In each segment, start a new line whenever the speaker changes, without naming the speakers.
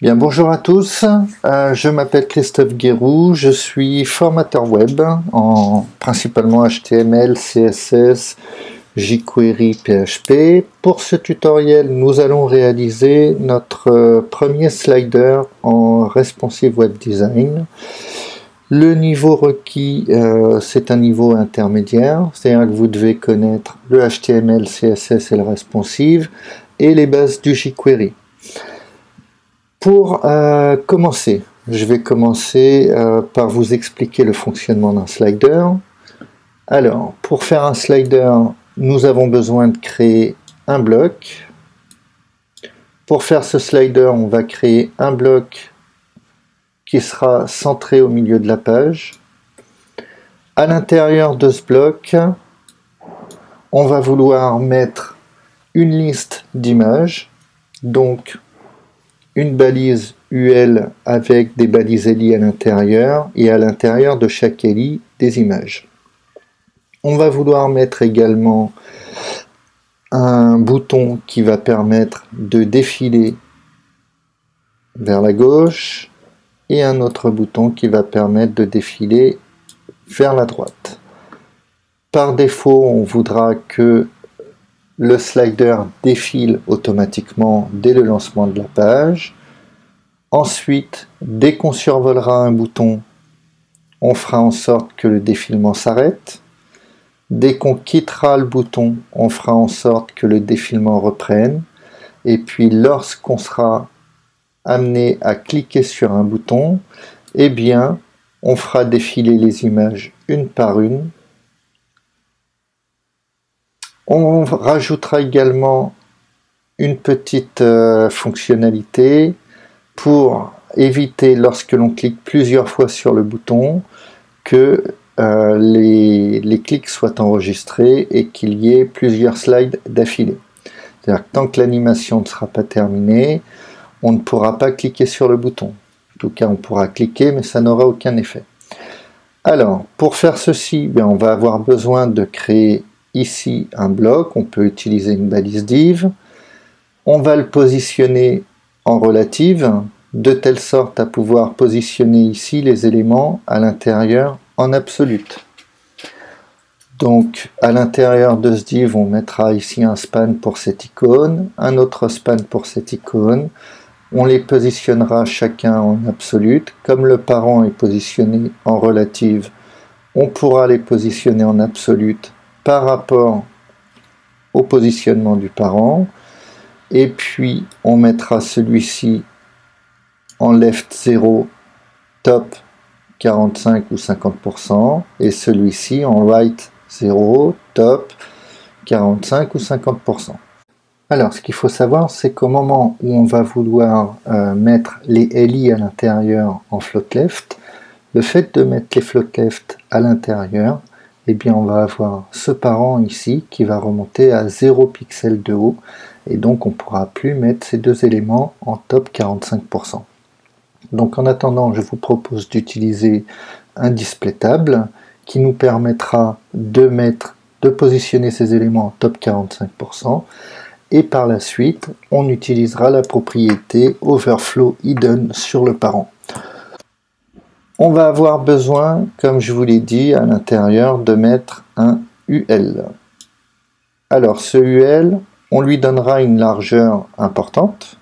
Bien, bonjour à tous, je m'appelle Christophe Guéroux, je suis formateur web en principalement HTML, CSS, jQuery, PHP. Pour ce tutoriel, nous allons réaliser notre premier slider en responsive web design. Le niveau requis, c'est un niveau intermédiaire, c'est-à-dire que vous devez connaître le HTML, CSS et le responsive et les bases du jQuery. Pour commencer, je vais commencer par vous expliquer le fonctionnement d'un slider. Alors, pour faire un slider, nous avons besoin de créer un bloc. Pour faire ce slider, on va créer un bloc qui sera centré au milieu de la page. À l'intérieur de ce bloc, on va vouloir mettre une liste d'images, donc une balise UL avec des balises ELI à l'intérieur et à l'intérieur de chaque ELI des images. On va vouloir mettre également un bouton qui va permettre de défiler vers la gauche et un autre bouton qui va permettre de défiler vers la droite. Par défaut, on voudra que le slider défile automatiquement dès le lancement de la page. Ensuite, dès qu'on survolera un bouton, on fera en sorte que le défilement s'arrête. Dès qu'on quittera le bouton, on fera en sorte que le défilement reprenne. Et puis lorsqu'on sera amené à cliquer sur un bouton, eh bien, on fera défiler les images une par une. On rajoutera également une petite fonctionnalité pour éviter, lorsque l'on clique plusieurs fois sur le bouton, que les clics soient enregistrés et qu'il y ait plusieurs slides d'affilée. C'est-à-dire que tant que l'animation ne sera pas terminée, on ne pourra pas cliquer sur le bouton. En tout cas, on pourra cliquer, mais ça n'aura aucun effet. Alors, pour faire ceci, on va avoir besoin de créer ici un bloc. On peut utiliser une balise div. On va le positionner en relative, de telle sorte à pouvoir positionner ici les éléments à l'intérieur en absolute. Donc à l'intérieur de ce div, on mettra ici un span pour cette icône, un autre span pour cette icône. On les positionnera chacun en absolute. Comme le parent est positionné en relative, on pourra les positionner en absolute par rapport au positionnement du parent. Et puis on mettra celui-ci en left 0, top 45 ou 50%, et celui-ci en right 0, top 45 ou 50%. Alors, ce qu'il faut savoir, c'est qu'au moment où on va vouloir mettre les LI à l'intérieur en float left, le fait de mettre les float left à l'intérieur, eh bien, on va avoir ce parent ici qui va remonter à 0 pixels de haut, et donc on ne pourra plus mettre ces deux éléments en top 45%. Donc en attendant, je vous propose d'utiliser un display table qui nous permettra de positionner ces éléments en top 45%, et par la suite, on utilisera la propriété overflow hidden sur le parent. On va avoir besoin, comme je vous l'ai dit, à l'intérieur de mettre un UL. Alors ce UL, on lui donnera une largeur importante.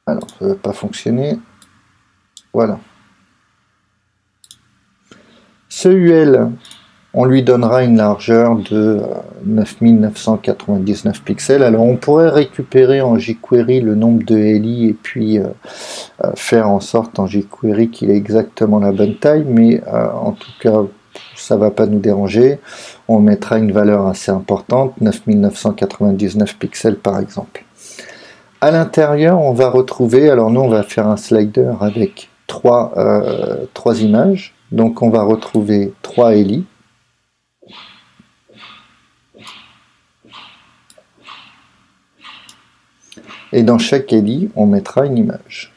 Alors, ça ne va pas fonctionner. Voilà. Ce UL, on lui donnera une largeur de 9999 pixels. Alors, on pourrait récupérer en jQuery le nombre de LI et puis faire en sorte en jQuery qu'il ait exactement la bonne taille, mais en tout cas, ça ne va pas nous déranger. On mettra une valeur assez importante, 9999 pixels par exemple. À l'intérieur, on va retrouver, alors nous on va faire un slider avec trois images, donc on va retrouver 3 LI. Et dans chaque LI, on mettra une image.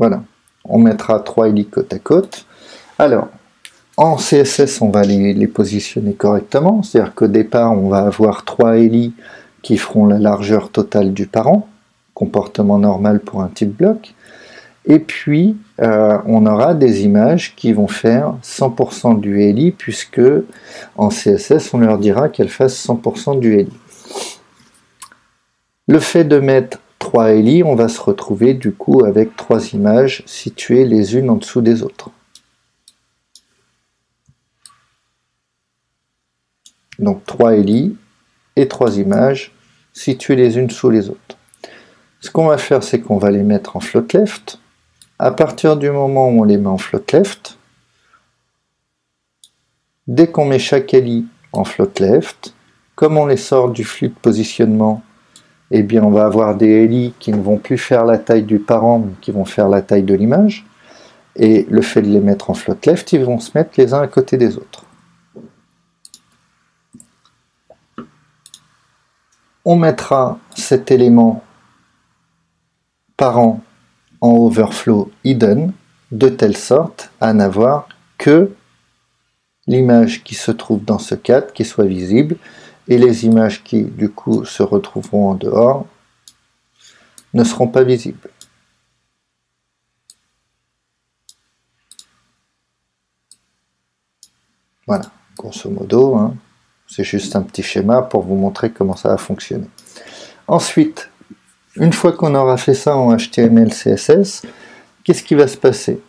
Voilà, on mettra 3 ELI côte à côte. Alors, en CSS, on va les positionner correctement, c'est-à-dire qu'au départ, on va avoir 3 ELI qui feront la largeur totale du parent, comportement normal pour un type bloc, et puis on aura des images qui vont faire 100% du ELI, puisque en CSS, on leur dira qu'elles fassent 100% du ELI. Le fait de mettre 3 ELI, on va se retrouver du coup avec 3 images situées les unes en dessous des autres. Donc 3 ELI et 3 images situées les unes sous les autres. Ce qu'on va faire, c'est qu'on va les mettre en float left. À partir du moment où on les met en float left, dès qu'on met chaque ELI en float left, comme on les sort du flux de positionnement, eh bien on va avoir des ELI qui ne vont plus faire la taille du parent, mais qui vont faire la taille de l'image. Et le fait de les mettre en float left, ils vont se mettre les uns à côté des autres. On mettra cet élément parent en overflow hidden, de telle sorte à n'avoir que l'image qui se trouve dans ce cadre qui soit visible, et les images qui du coup se retrouveront en dehors ne seront pas visibles. Voilà, grosso modo, hein, c'est juste un petit schéma pour vous montrer comment ça va fonctionner. Ensuite, une fois qu'on aura fait ça en HTML, CSS, qu'est-ce qui va se passer?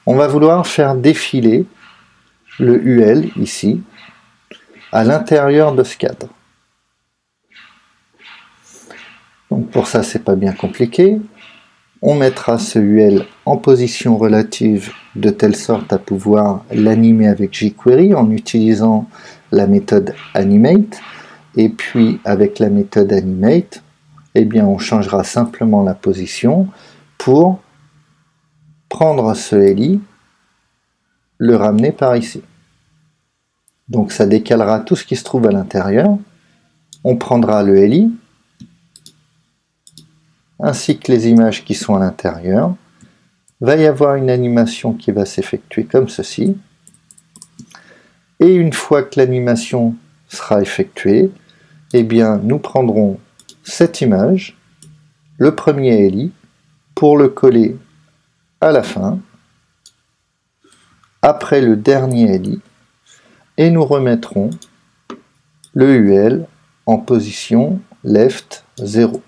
On va vouloir faire défiler le UL, ici, à l'intérieur de ce cadre. Donc pour ça, c'est pas bien compliqué. On mettra ce UL en position relative de telle sorte à pouvoir l'animer avec jQuery en utilisant la méthode animate. Et puis avec la méthode animate, eh bien on changera simplement la position pour prendre ce ELI, le ramener par ici. Donc ça décalera tout ce qui se trouve à l'intérieur. On prendra le ELI, ainsi que les images qui sont à l'intérieur. Va y avoir une animation qui va s'effectuer comme ceci. Et une fois que l'animation sera effectuée, eh bien nous prendrons cette image, le premier ELI, pour le coller à la fin, après le dernier ELI, et nous remettrons le UL en position left 0.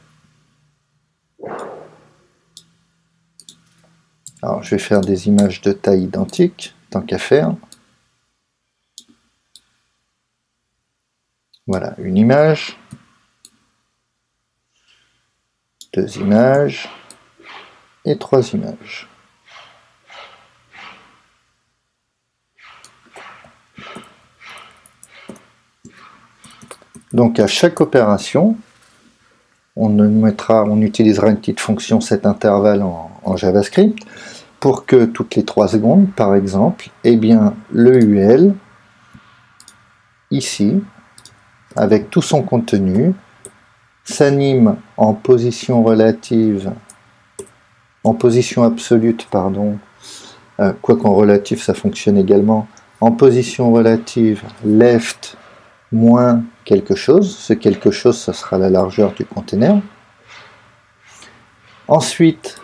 Alors je vais faire des images de taille identique, tant qu'à faire. Voilà, une image, 2 images et 3 images. Donc à chaque opération, on utilisera une petite fonction setIntervalle en JavaScript pour que toutes les 3 secondes, par exemple, eh bien, le UL, ici, avec tout son contenu, s'anime en position relative, en position absolue, pardon, quoi qu'en relative ça fonctionne également, en position relative left moins quelque chose, ce quelque chose ce sera la largeur du container. Ensuite,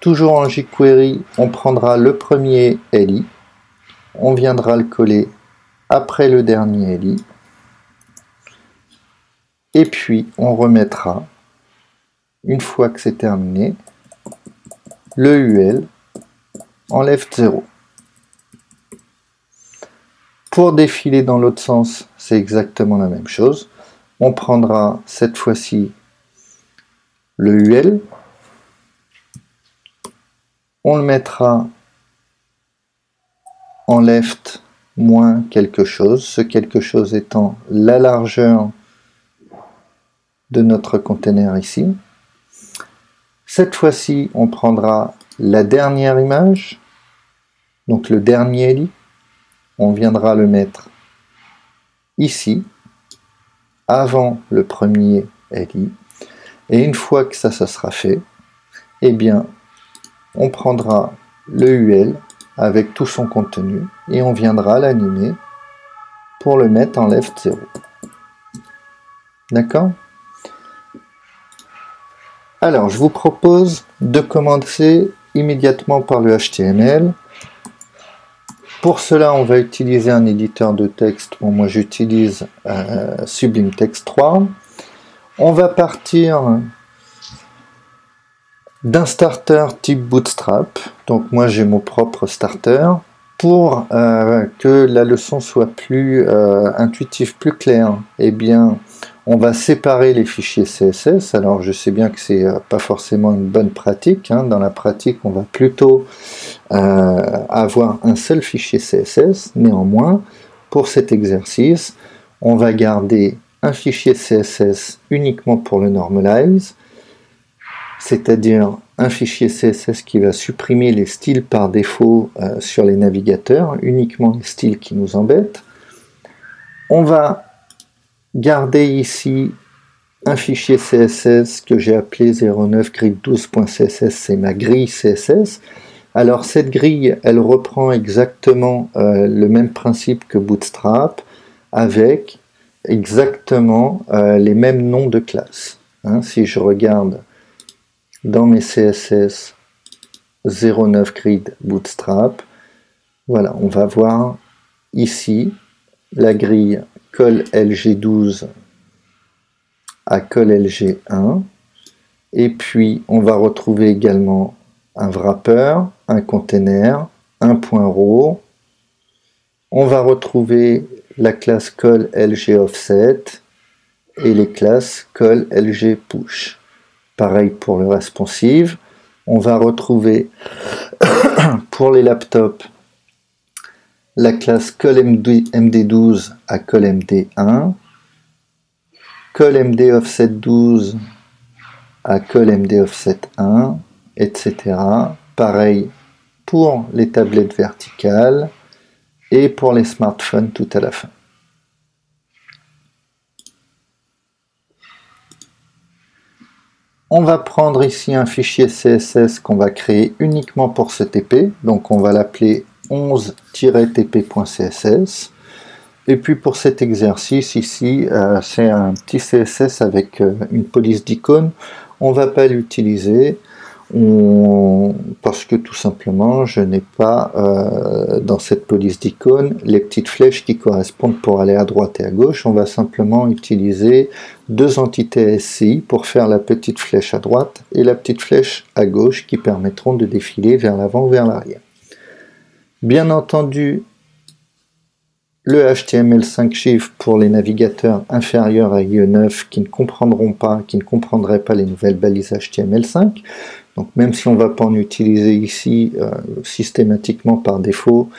toujours en jQuery, on prendra le premier ELI, on viendra le coller après le dernier ELI, et puis on remettra, une fois que c'est terminé, le UL en left 0. Pour défiler dans l'autre sens, c'est exactement la même chose. On prendra cette fois-ci le UL, on le mettra en left moins quelque chose, ce quelque chose étant la largeur de notre container ici. Cette fois-ci, on prendra la dernière image, donc le dernier ELI, on viendra le mettre ici, avant le premier ELI, et une fois que ça sera fait, eh bien, on prendra le UL avec tout son contenu et on viendra l'animer pour le mettre en left 0. D'accord? Alors, je vous propose de commencer immédiatement par le HTML. Pour cela, on va utiliser un éditeur de texte. Bon, moi, j'utilise Sublime Text 3. On va partir d'un starter type Bootstrap. Donc, moi, j'ai mon propre starter. Pour que la leçon soit plus intuitive, plus claire, eh bien, on va séparer les fichiers CSS. Alors, je sais bien que c'est pas forcément une bonne pratique. Hein. Dans la pratique, on va plutôt avoir un seul fichier CSS. Néanmoins, pour cet exercice, on va garder un fichier CSS uniquement pour le normalize, c'est-à-dire un fichier CSS qui va supprimer les styles par défaut sur les navigateurs, uniquement les styles qui nous embêtent. On va garder ici un fichier CSS que j'ai appelé 09grid12.css, c'est ma grille CSS. Alors cette grille, elle reprend exactement le même principe que Bootstrap, avec exactement les mêmes noms de classes. Hein, si je regarde dans mes CSS 09 grid Bootstrap, voilà, on va voir ici la grille col LG12 à col LG1, et puis on va retrouver également un wrapper, un container, un point row. On va retrouver la classe col LG offset et les classes col LG push. Pareil pour le responsive. On va retrouver pour les laptops la classe col MD12 à col MD1, col MD offset 12 à col MD offset 1, etc. Pareil pour les tablettes verticales et pour les smartphones tout à la fin. On va prendre ici un fichier CSS qu'on va créer uniquement pour ce TP, donc on va l'appeler 11-tp.css. Et puis pour cet exercice ici, c'est un petit CSS avec une police d'icône. On ne va pas l'utiliser parce que tout simplement je n'ai pas dans cette police d'icône les petites flèches qui correspondent pour aller à droite et à gauche. On va simplement utiliser deux entités SCI pour faire la petite flèche à droite et la petite flèche à gauche qui permettront de défiler vers l'avant ou vers l'arrière. Bien entendu, le HTML5 chiffre pour les navigateurs inférieurs à IE9 qui ne comprendraient pas les nouvelles balises HTML5. Donc même si on ne va pas en utiliser ici systématiquement par défaut,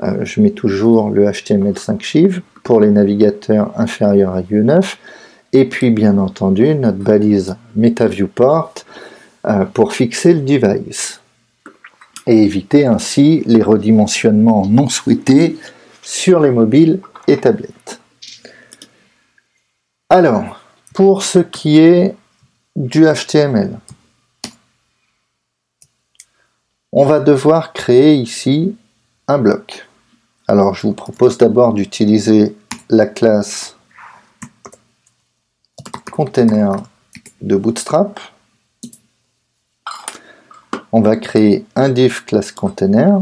je mets toujours le HTML5 chiffre pour les navigateurs inférieurs à IE9. Et puis bien entendu notre balise MetaViewPort pour fixer le device et éviter ainsi les redimensionnements non souhaités sur les mobiles et tablettes. Alors, pour ce qui est du HTML, on va devoir créer ici un bloc. Alors, je vous propose d'abord d'utiliser la classe container de Bootstrap. On va créer un div classe container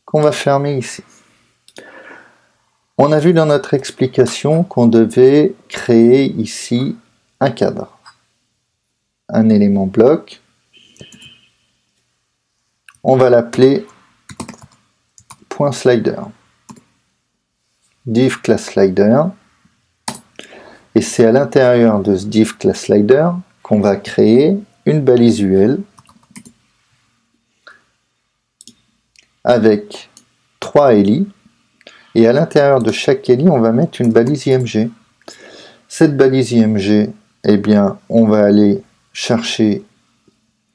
qu'on va fermer ici. On a vu dans notre explication qu'on devait créer ici un cadre, un élément bloc. On va l'appeler .slider, div class slider, et c'est à l'intérieur de ce div class slider qu'on va créer une balise UL avec 3 ELI. Et à l'intérieur de chaque ELI, on va mettre une balise IMG. Cette balise IMG, eh bien, on va aller chercher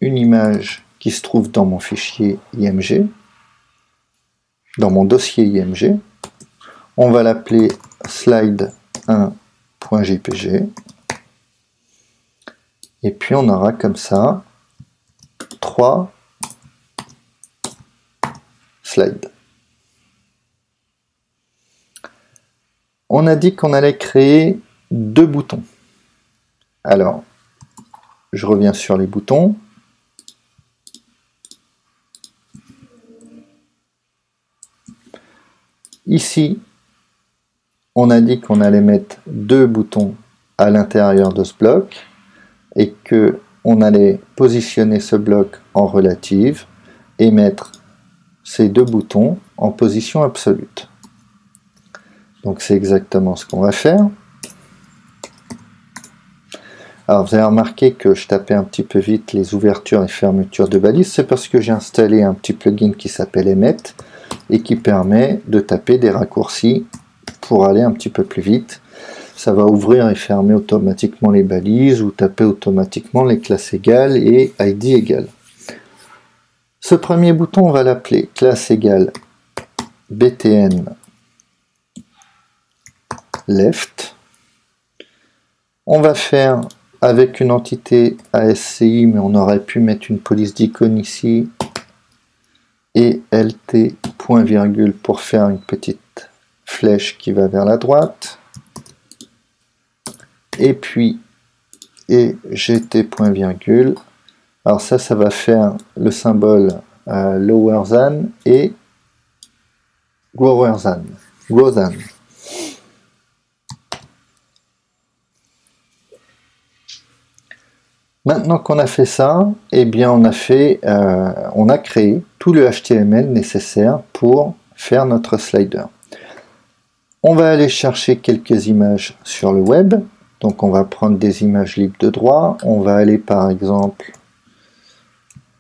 une image qui se trouve dans mon fichier IMG, dans mon dossier IMG. On va l'appeler slide1.jpg. Et puis on aura comme ça 3 slide. On a dit qu'on allait créer 2 boutons. Alors, je reviens sur les boutons. Ici, on a dit qu'on allait mettre 2 boutons à l'intérieur de ce bloc et que on allait positionner ce bloc en relative et mettre ces 2 boutons en position absolue. Donc c'est exactement ce qu'on va faire. Alors vous avez remarqué que je tapais un petit peu vite les ouvertures et fermetures de balises, c'est parce que j'ai installé un petit plugin qui s'appelle Emmet et qui permet de taper des raccourcis pour aller un petit peu plus vite. Ça va ouvrir et fermer automatiquement les balises ou taper automatiquement les classes égales et ID égale. Ce premier bouton, on va l'appeler classe égale btn left. On va faire avec une entité ASCII, mais on aurait pu mettre une police d'icône ici et lt point virgule pour faire une petite flèche qui va vers la droite. Et puis et gt point virgule. Alors ça va faire le symbole lower than et greater than. Maintenant qu'on a fait ça, eh bien on a créé tout le HTML nécessaire pour faire notre slider. On va aller chercher quelques images sur le web. Donc on va prendre des images libres de droit. On va aller par exemple,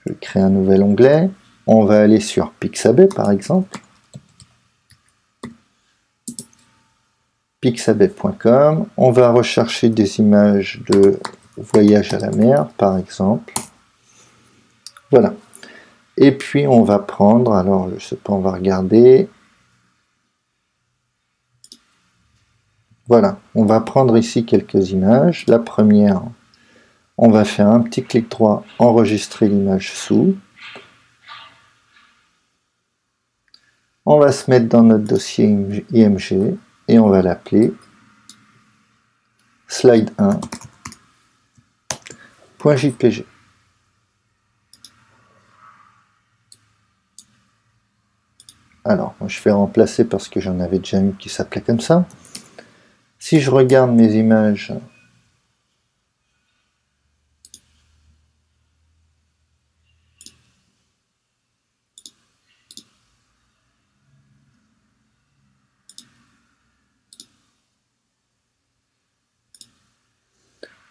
je vais créer un nouvel onglet. On va aller sur Pixabay par exemple. Pixabay.com. On va rechercher des images de voyage à la mer par exemple. Voilà. Et puis on va prendre, alors je sais pas, on va regarder. Voilà, on va prendre ici quelques images. La première, on va faire un petit clic droit, enregistrer l'image sous. On va se mettre dans notre dossier IMG et on va l'appeler slide1.jpg. Alors, moi je vais remplacer parce que j'en avais déjà une qui s'appelait comme ça. Si je regarde mes images,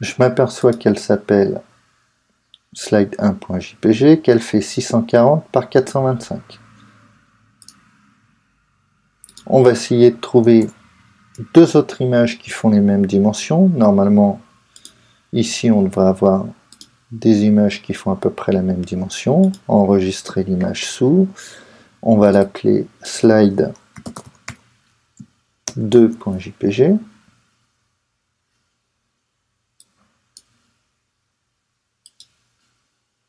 je m'aperçois qu'elle s'appelle slide1.jpg, qu'elle fait 640 par 425. On va essayer de trouver 2 autres images qui font les mêmes dimensions. Normalement, ici, on devrait avoir des images qui font à peu près la même dimension. Enregistrer l'image sous. On va l'appeler slide2.jpg.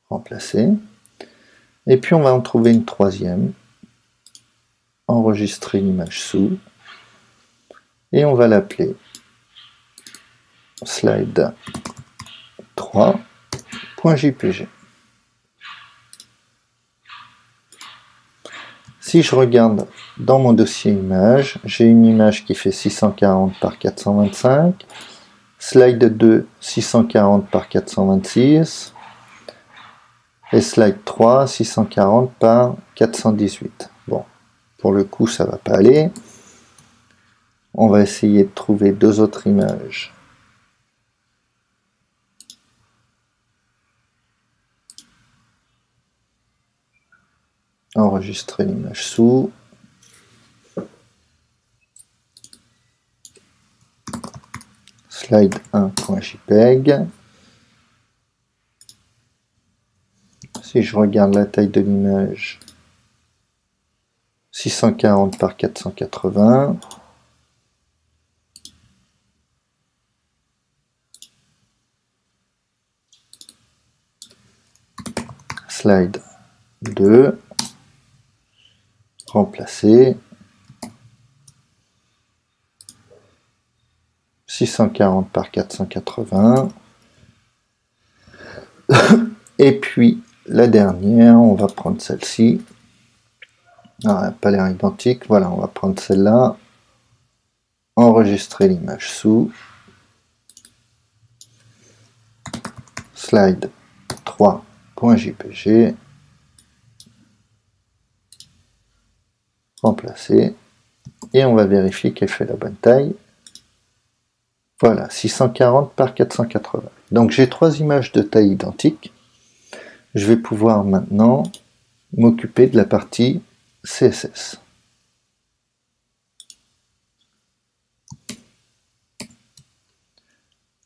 Remplacer. Et puis, on va en trouver une troisième. Enregistrer l'image sous. Et on va l'appeler slide3.jpg. Si je regarde dans mon dossier image, j'ai une image qui fait 640 par 425, slide 2 640 par 426 et slide 3 640 par 418. Bon, pour le coup ça va pas aller. On va essayer de trouver 2 autres images. Enregistrer l'image sous. Slide1.jpg. Si je regarde la taille de l'image, 640 par 480. Slide 2. remplacer 640 par 480. Et puis la dernière, on va prendre celle-ci. Ah, pas l'air identique. Voilà, on va prendre celle-là. Enregistrer l'image sous. Slide 3.jpg. Remplacer. Et on va vérifier qu'elle fait la bonne taille. Voilà, 640 par 480. Donc j'ai 3 images de taille identique. Je vais pouvoir maintenant m'occuper de la partie CSS.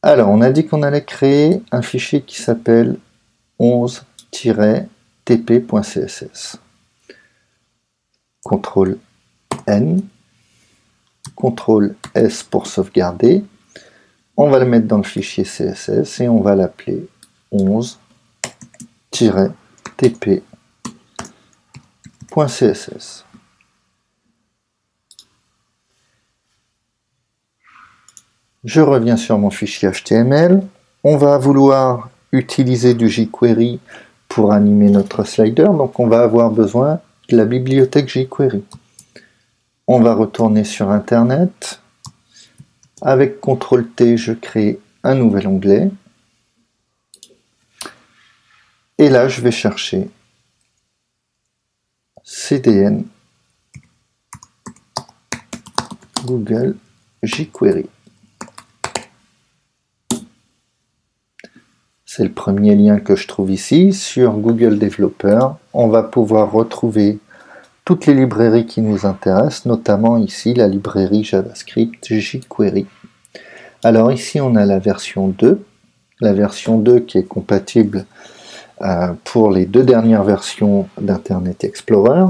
Alors, on a dit qu'on allait créer un fichier qui s'appelle 11-tp.css. CTRL N, CTRL S pour sauvegarder. On va le mettre dans le fichier CSS et on va l'appeler 11-tp.css. Je reviens sur mon fichier HTML. On va vouloir utiliser du jQuery pour animer notre slider, donc on va avoir besoin de la bibliothèque jQuery. On va retourner sur Internet. Avec CTRL-T, je crée un nouvel onglet. Et là, je vais chercher CDN Google jQuery. C'est le premier lien que je trouve ici. Sur Google Developer, on va pouvoir retrouver toutes les librairies qui nous intéressent, notamment ici la librairie JavaScript jQuery. Alors ici, on a la version 2. La version 2 qui est compatible pour les 2 dernières versions d'Internet Explorer.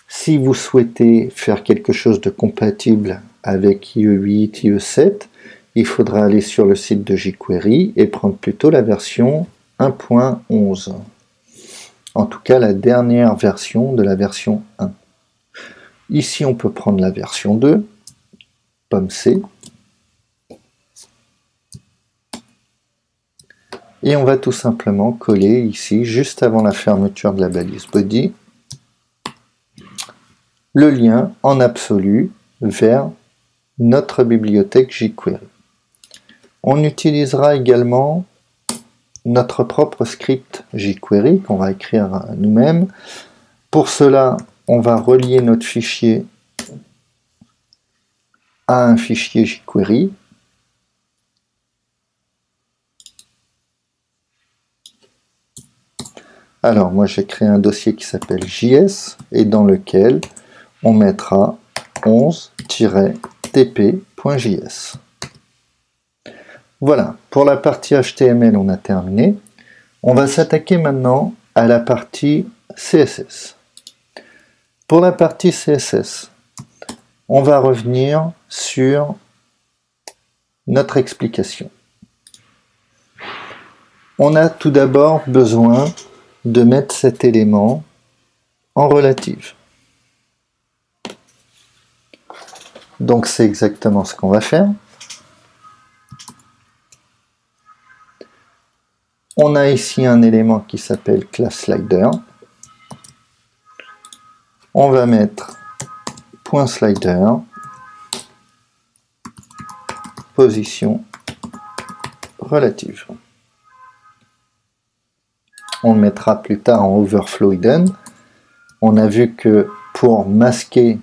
Si vous souhaitez faire quelque chose de compatible avec IE8, IE7, il faudra aller sur le site de jQuery et prendre plutôt la version 1.11. En tout cas, la dernière version de la version 1. Ici, on peut prendre la version 2, pomme C. Et on va tout simplement coller ici, juste avant la fermeture de la balise body, le lien en absolu vers notre bibliothèque jQuery. On utilisera également notre propre script jQuery qu'on va écrire nous-mêmes. Pour cela, on va relier notre fichier à un fichier jQuery. Alors, moi j'ai créé un dossier qui s'appelle JS et dans lequel on mettra 11-tp.js. Voilà, pour la partie HTML, on a terminé. On va s'attaquer maintenant à la partie CSS. Pour la partie CSS, on va revenir sur notre explication. On a tout d'abord besoin de mettre cet élément en relative. Donc c'est exactement ce qu'on va faire. On a ici un élément qui s'appelle class_slider. On va mettre .slider, position relative. On le mettra plus tard en overflow hidden. On a vu que pour masquer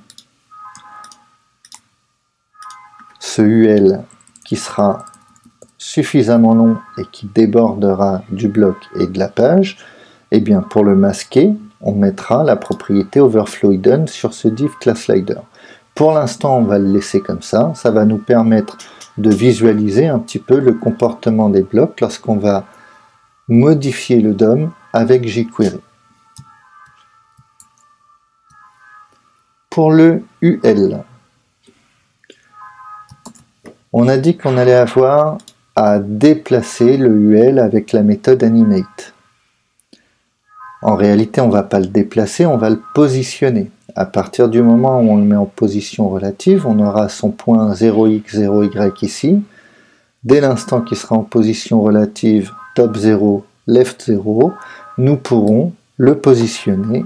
ce UL qui sera suffisamment long et qui débordera du bloc et de la page, et bien pour le masquer, on mettra la propriété overflow hidden sur ce div class_slider. Pour l'instant, on va le laisser comme ça. Ça va nous permettre de visualiser un petit peu le comportement des blocs lorsqu'on va modifier le DOM avec jQuery. Pour le UL, on a dit qu'on allait avoir à déplacer le UL avec la méthode animate. En réalité, on ne va pas le déplacer, on va le positionner. À partir du moment où on le met en position relative, on aura son point 0x, 0y ici. Dès l'instant qu'il sera en position relative, top 0, left 0, nous pourrons le positionner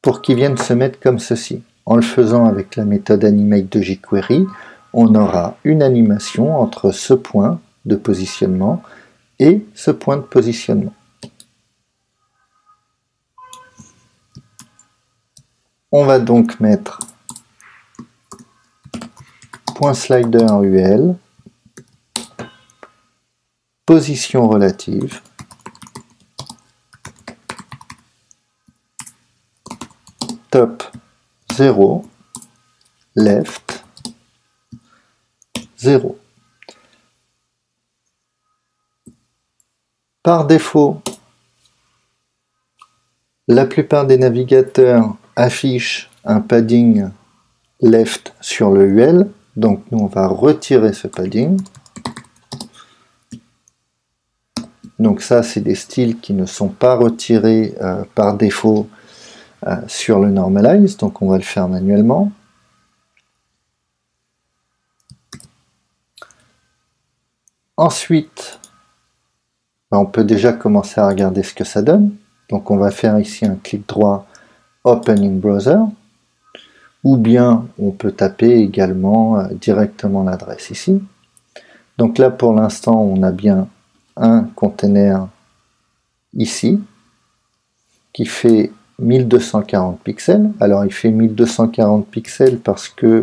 pour qu'il vienne se mettre comme ceci. En le faisant avec la méthode animate de jQuery, on aura une animation entre ce point de positionnement et ce point de positionnement. On va donc mettre point slider UL, position relative, top 0, left 0. Par défaut, la plupart des navigateurs affichent un padding left sur le UL, donc nous on va retirer ce padding. Donc ça c'est des styles qui ne sont pas retirés par défaut sur le normalize, donc on va le faire manuellement. Ensuite, on peut déjà commencer à regarder ce que ça donne. Donc on va faire ici un clic droit Open in Browser, ou bien on peut taper également directement l'adresse ici. Donc là pour l'instant on a bien un container ici qui fait 1240 pixels. Alors il fait 1240 pixels parce que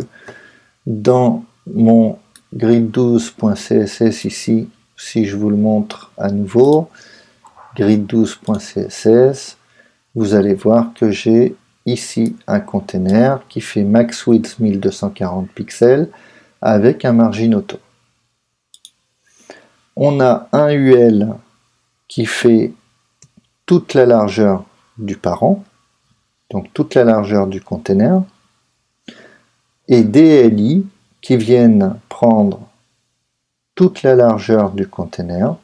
dans mon grid12.css ici, si je vous le montre à nouveau, grid12.css, vous allez voir que j'ai ici un container qui fait max width 1240 pixels avec un margin auto. On a un UL qui fait toute la largeur du parent, donc toute la largeur du container, et des LI qui viennent prendre toute la largeur du container,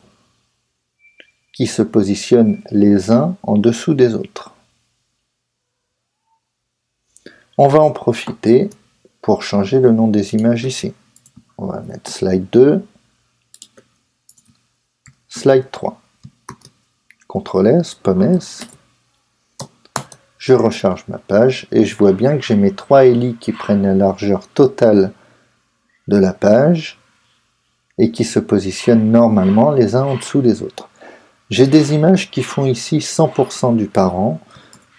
qui se positionnent les uns en dessous des autres. On va en profiter pour changer le nom des images ici. On va mettre slide 2, slide 3. CTRL S, pomme S. Je recharge ma page et je vois bien que j'ai mes 3 LI qui prennent la largeur totale de la page et qui se positionnent normalement les uns en dessous des autres. J'ai des images qui font ici 100% du parent,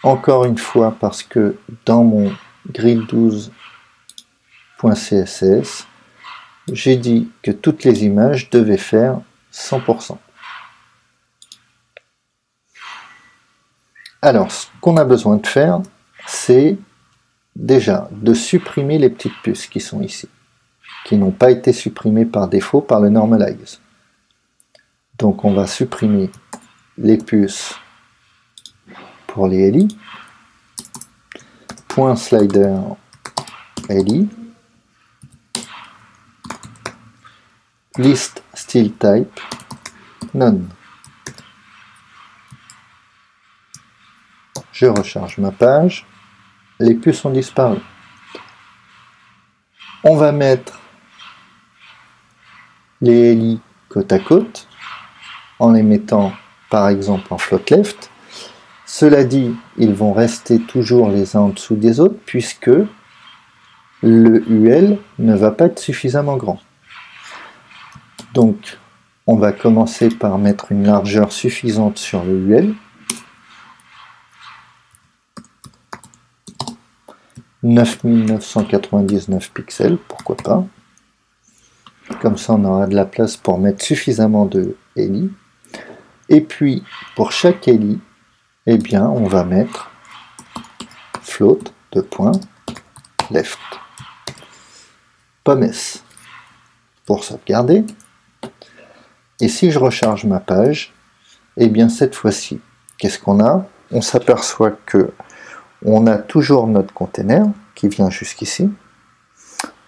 encore une fois parce que dans mon grid12.css, j'ai dit que toutes les images devaient faire 100%. Alors, ce qu'on a besoin de faire, c'est déjà de supprimer les petites puces qui sont ici, qui n'ont pas été supprimées par défaut par le normalize. Donc on va supprimer les puces pour les LI, point slider LI, list style type none. Je recharge ma page, les puces ont disparu. On va mettre les LI côte à côte, en les mettant par exemple en float left. Cela dit, ils vont rester toujours les uns en dessous des autres puisque le UL ne va pas être suffisamment grand. Donc on va commencer par mettre une largeur suffisante sur le UL. 9999 pixels, pourquoi pas. Comme ça on aura de la place pour mettre suffisamment de LI. Et puis pour chaque LI, eh bien on va mettre float de point left. Pomme S pour sauvegarder. Et si je recharge ma page, eh bien cette fois-ci, qu'est-ce qu'on a? On s'aperçoit que on a toujours notre container qui vient jusqu'ici.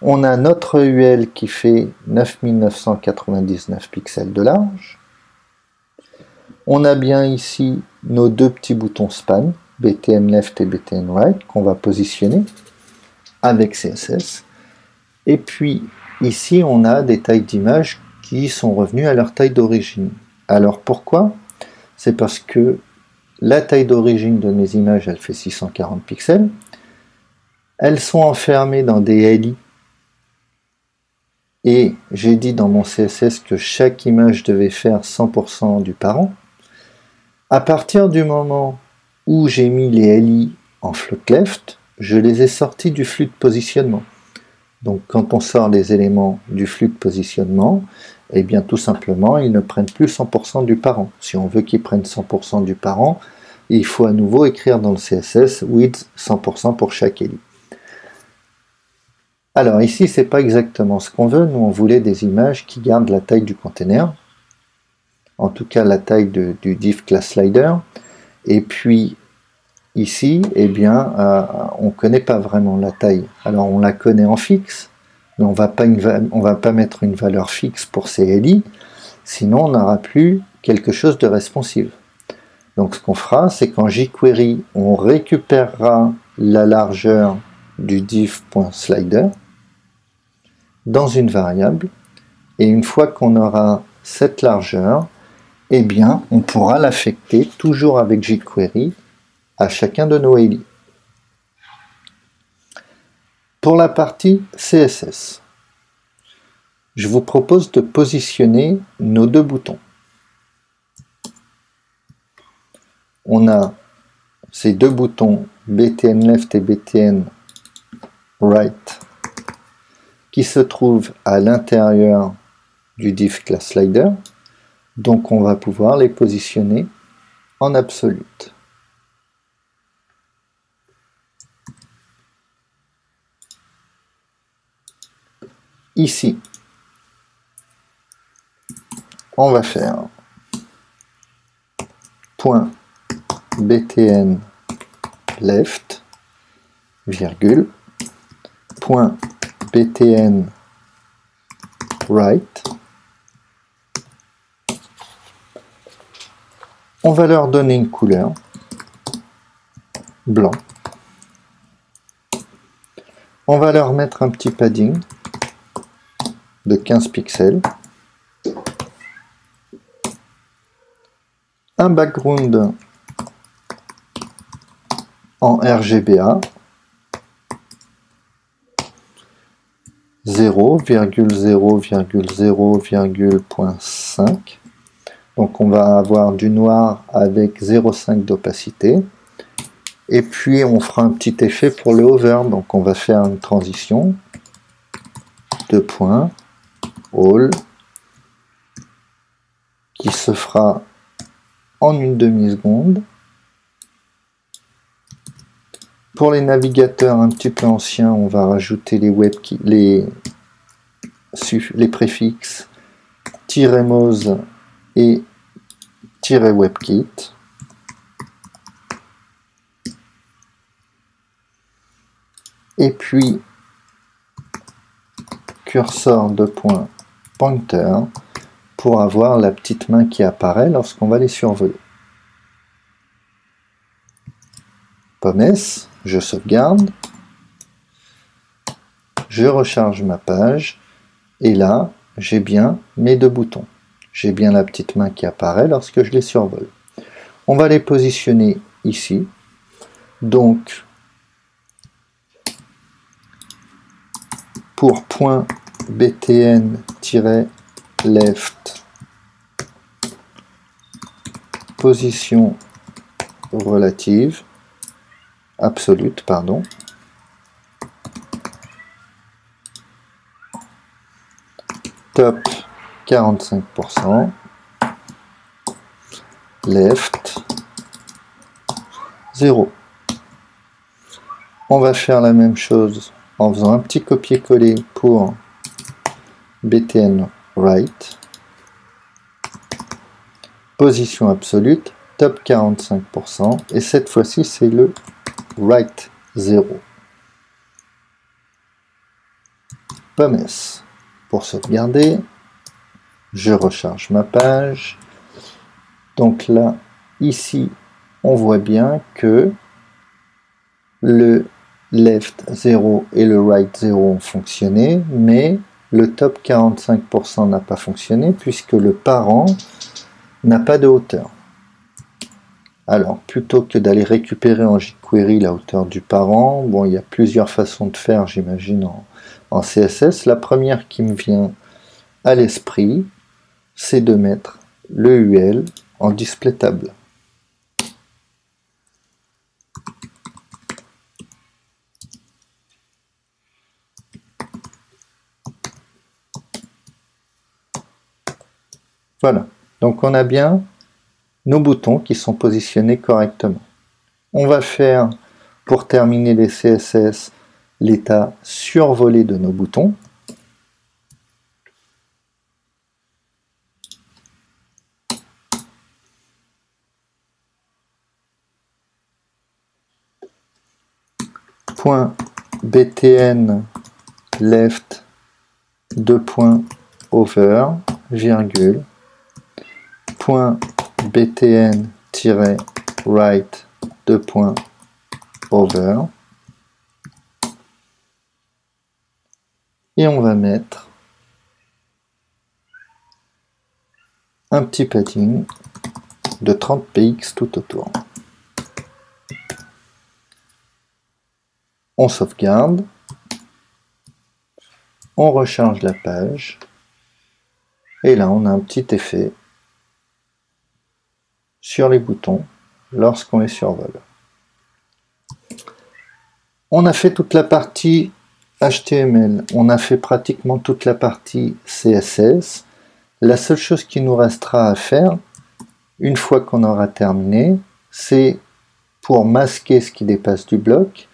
On a notre UL qui fait 9999 pixels de large. On a bien ici nos deux petits boutons span, BTN left et BTN right qu'on va positionner avec CSS. Et puis ici, on a des tailles d'images qui sont revenues à leur taille d'origine. Alors pourquoi? C'est parce que la taille d'origine de mes images, elle fait 640 pixels. Elles sont enfermées dans des LI. Et j'ai dit dans mon CSS que chaque image devait faire 100% du parent. À partir du moment où j'ai mis les LI en float left, je les ai sortis du flux de positionnement. Donc quand on sort les éléments du flux de positionnement, eh bien tout simplement, ils ne prennent plus 100% du parent. Si on veut qu'ils prennent 100% du parent, il faut à nouveau écrire dans le CSS with 100% pour chaque LI. Alors ici, c'est pas exactement ce qu'on veut. Nous, on voulait des images qui gardent la taille du container, en tout cas la taille du div class slider. Et puis ici, eh bien, on ne connaît pas vraiment la taille. Alors on la connaît en fixe, mais on va pas mettre une valeur fixe pour ces LI, sinon on n'aura plus quelque chose de responsive. Donc ce qu'on fera, c'est qu'en jQuery, on récupérera la largeur du div.slider dans une variable, et une fois qu'on aura cette largeur, eh bien, on pourra l'affecter toujours avec jQuery à chacun de nos LI. Pour la partie CSS, je vous propose de positionner nos deux boutons. On a ces deux boutons BTN left et BTN right qui se trouvent à l'intérieur du div class slider. Donc on va pouvoir les positionner en absolute. Ici, on va faire point BTN left, virgule, point BTN right. On va leur donner une couleur, blanc. On va leur mettre un petit padding de 15 pixels. Un background en RGBA 0,0,0,5. Donc on va avoir du noir avec 0,5 d'opacité. Et puis on fera un petit effet pour le hover. Donc on va faire une transition. 2 points. All. Qui se fera en une demi-seconde. Pour les navigateurs un petit peu anciens, on va rajouter les préfixes -mose et -webkit. Et puis curseur de point pointer pour avoir la petite main qui apparaît lorsqu'on va les survoler. Pommes, je sauvegarde, je recharge ma page, et là, j'ai bien mes deux boutons. J'ai bien la petite main qui apparaît lorsque je les survole. On va les positionner ici. Donc, pour point BTN-left, position relative, absolute, pardon. Top 45%, left 0. On va faire la même chose en faisant un petit copier-coller pour BTN right, position absolute, top 45%, et cette fois-ci c'est le right 0. Pommes. Pour sauvegarder, je recharge ma page. Donc là, ici, on voit bien que le left 0 et le right 0 ont fonctionné, mais le top 45% n'a pas fonctionné puisque le parent n'a pas de hauteur. Alors, plutôt que d'aller récupérer en jQuery la hauteur du parent, bon, il y a plusieurs façons de faire, j'imagine, en CSS. La première qui me vient à l'esprit, c'est de mettre le UL en display table. Voilà, donc on a bien nos boutons qui sont positionnés correctement. On va faire, pour terminer les CSS, l'état survolé de nos boutons. Point btn left 2 points over virgule point btn right 2 points over et on va mettre un petit padding de 30 px tout autour. On sauvegarde, on recharge la page, et là on a un petit effet sur les boutons lorsqu'on les survole. On a fait toute la partie HTML, on a fait pratiquement toute la partie CSS. La seule chose qui nous restera à faire, une fois qu'on aura terminé, c'est pour masquer ce qui dépasse du bloc,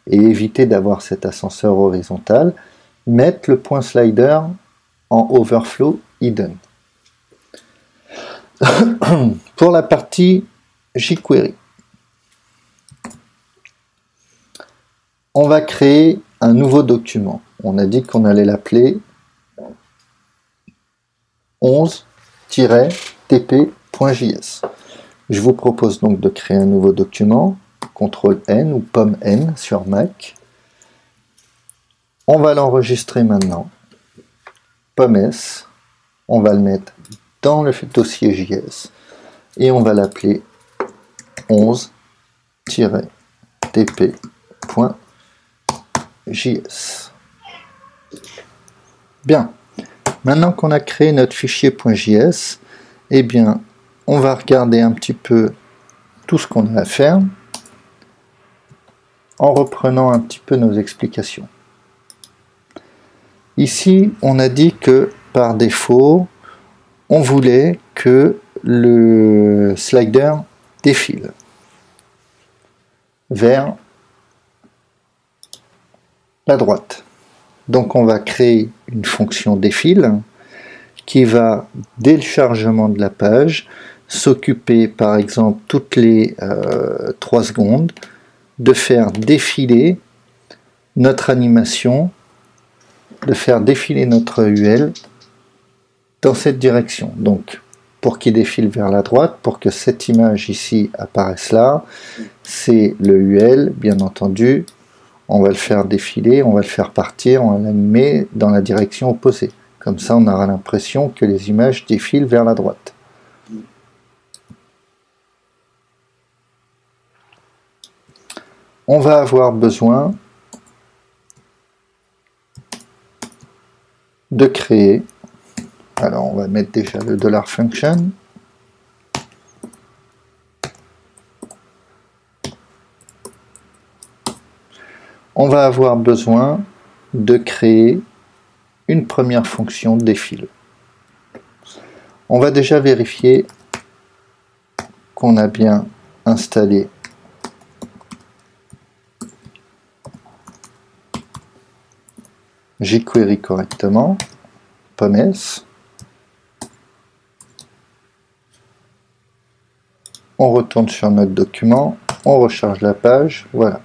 et éviter d'avoir cet ascenseur horizontal, mettre le point slider en overflow hidden. Pour la partie jQuery, on va créer un nouveau document. On a dit qu'on allait l'appeler 11-tp.js. Je vous propose donc de créer un nouveau document. CTRL-N ou pomme-N sur Mac. On va l'enregistrer maintenant. Pomme-S. On va le mettre dans le dossier JS. Et on va l'appeler 11-tp.js. Bien. Maintenant qu'on a créé notre fichier .js, eh bien, on va regarder un petit peu tout ce qu'on a à faire, en reprenant un petit peu nos explications. Ici, on a dit que par défaut, on voulait que le slider défile vers la droite. Donc on va créer une fonction défile qui va, dès le chargement de la page, s'occuper par exemple toutes les 3 secondes de faire défiler notre animation, de faire défiler notre UL dans cette direction. Donc, pour qu'il défile vers la droite, pour que cette image ici apparaisse là, c'est le UL, bien entendu, on va le faire défiler, on va le faire partir, on va l'animer dans la direction opposée. Comme ça, on aura l'impression que les images défilent vers la droite. On va avoir besoin de créer, alors on va mettre déjà le $function, on va avoir besoin de créer une première fonction défile. On va déjà vérifier qu'on a bien installé jQuery correctement, pomme-S. On retourne sur notre document, on recharge la page, voilà.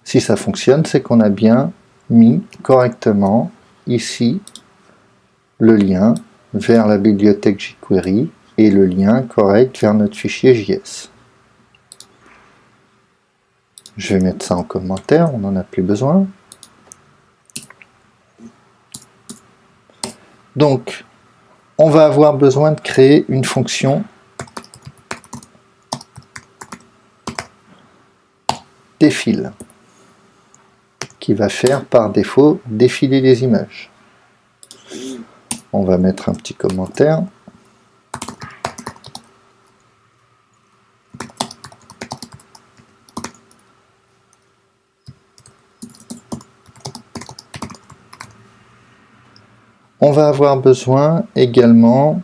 Si ça fonctionne, c'est qu'on a bien mis correctement ici le lien vers la bibliothèque jQuery et le lien correct vers notre fichier JS. Je vais mettre ça en commentaire, on n'en a plus besoin. Donc, on va avoir besoin de créer une fonction défile qui va faire par défaut défiler les images. On va mettre un petit commentaire. On va avoir besoin également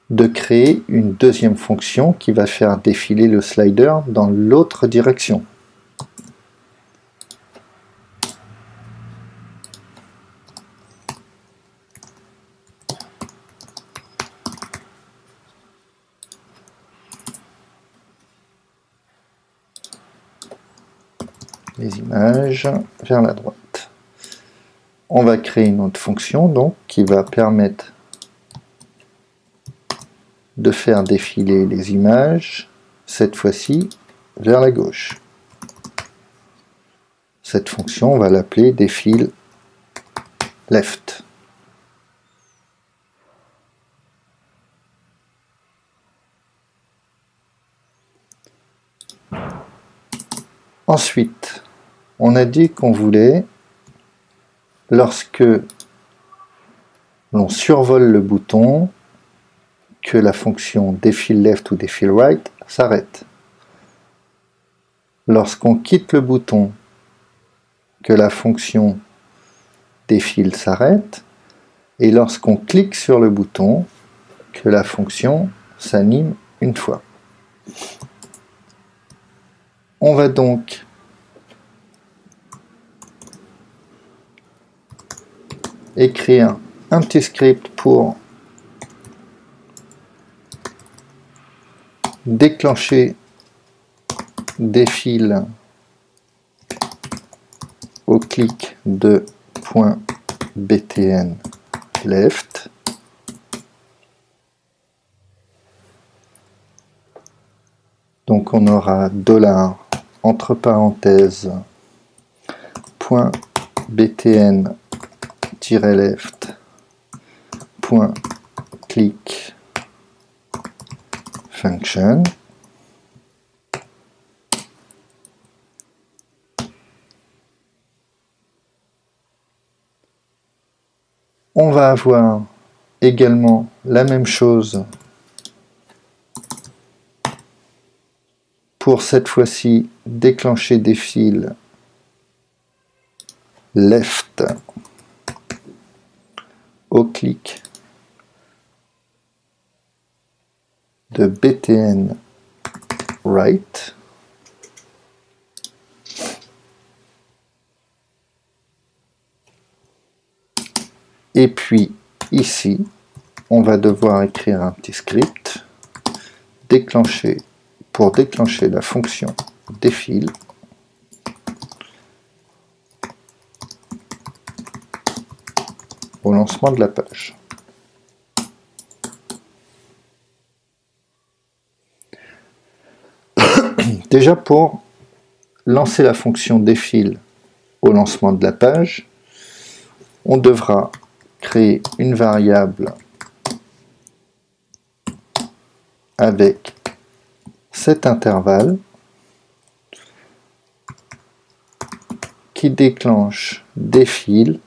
de créer une deuxième fonction qui va faire défiler le slider dans l'autre direction. Les images vers la droite. On va créer une autre fonction donc qui va permettre de faire défiler les images, cette fois-ci vers la gauche. Cette fonction, on va l'appeler défile left. Ensuite, on a dit qu'on voulait, lorsque l'on survole le bouton, que la fonction défile left ou défile right s'arrête. Lorsqu'on quitte le bouton, que la fonction défile s'arrête, et lorsqu'on clique sur le bouton, que la fonction s'anime une fois. On va donc écrire un petit script pour déclencher défile au clic de .btn left. Donc on aura $ entre parenthèses .btn left .click function. On va avoir également la même chose pour cette fois-ci déclencher défile left au clic de btn right. Et puis ici, on va devoir écrire un petit script pour déclencher la fonction défile au lancement de la page. Déjà, pour lancer la fonction défile au lancement de la page, on devra créer une variable avec cet intervalle qui déclenche défile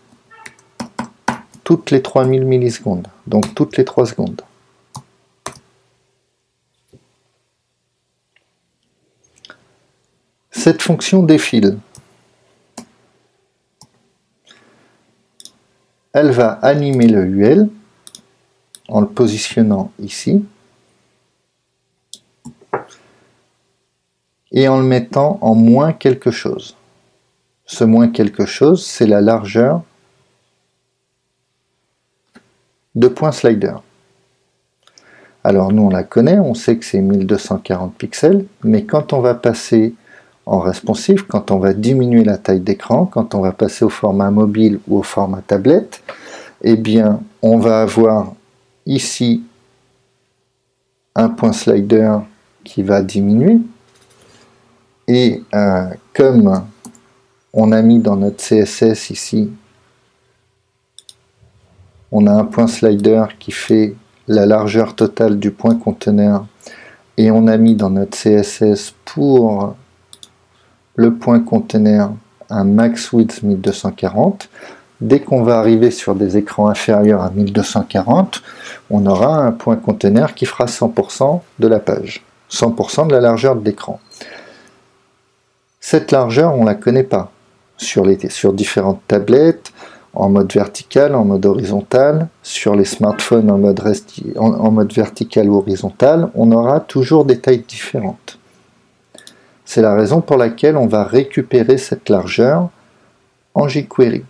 toutes les 3000 millisecondes, donc toutes les 3 secondes. Cette fonction défile, elle va animer le UL en le positionnant ici et en le mettant en moins quelque chose. Ce moins quelque chose, c'est la largeur de point slider. Alors nous on la connaît, on sait que c'est 1240 pixels, mais quand on va passer en responsive, quand on va diminuer la taille d'écran, quand on va passer au format mobile ou au format tablette, eh bien on va avoir ici un point slider qui va diminuer, Et comme on a mis dans notre CSS ici, on a un point slider qui fait la largeur totale du point conteneur, et on a mis dans notre CSS pour le point conteneur un max width 1240. Dès qu'on va arriver sur des écrans inférieurs à 1240, on aura un point conteneur qui fera 100% de la page, 100% de la largeur de l'écran. Cette largeur, on ne la connaît pas sur différentes tablettes, en mode vertical, en mode horizontal, sur les smartphones en mode vertical ou horizontal, on aura toujours des tailles différentes. C'est la raison pour laquelle on va récupérer cette largeur en jQuery.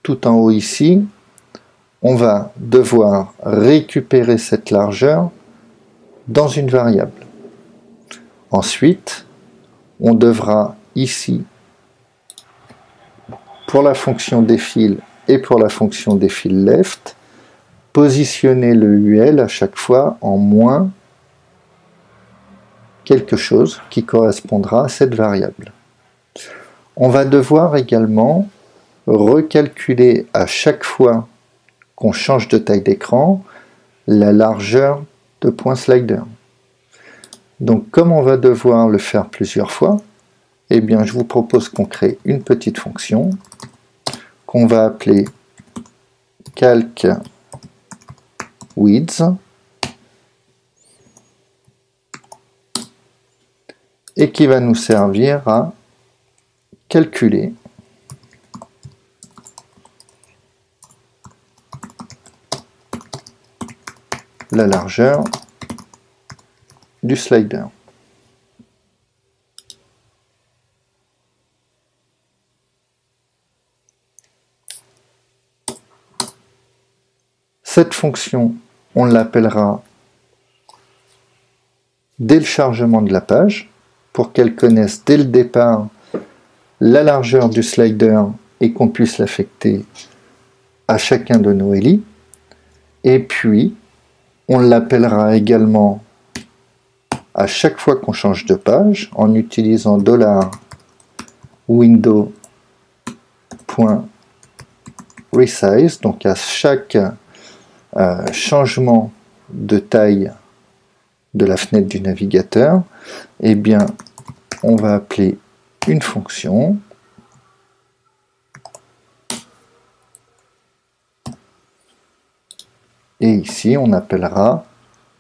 Tout en haut ici, on va devoir récupérer cette largeur dans une variable. Ensuite, on devra ici, pour la fonction défile et pour la fonction défile left, positionner le UL à chaque fois en moins quelque chose qui correspondra à cette variable. On va devoir également recalculer à chaque fois qu'on change de taille d'écran la largeur de point slider. Donc comme on va devoir le faire plusieurs fois, eh bien je vous propose qu'on crée une petite fonction qu'on va appeler calc width et qui va nous servir à calculer la largeur du slider. Cette fonction, on l'appellera dès le chargement de la page, pour qu'elle connaisse dès le départ la largeur du slider et qu'on puisse l'affecter à chacun de nos LI. Et puis, on l'appellera également à chaque fois qu'on change de page en utilisant $window.resize, donc à chaque changement de taille de la fenêtre du navigateur, eh bien, on va appeler une fonction et ici on appellera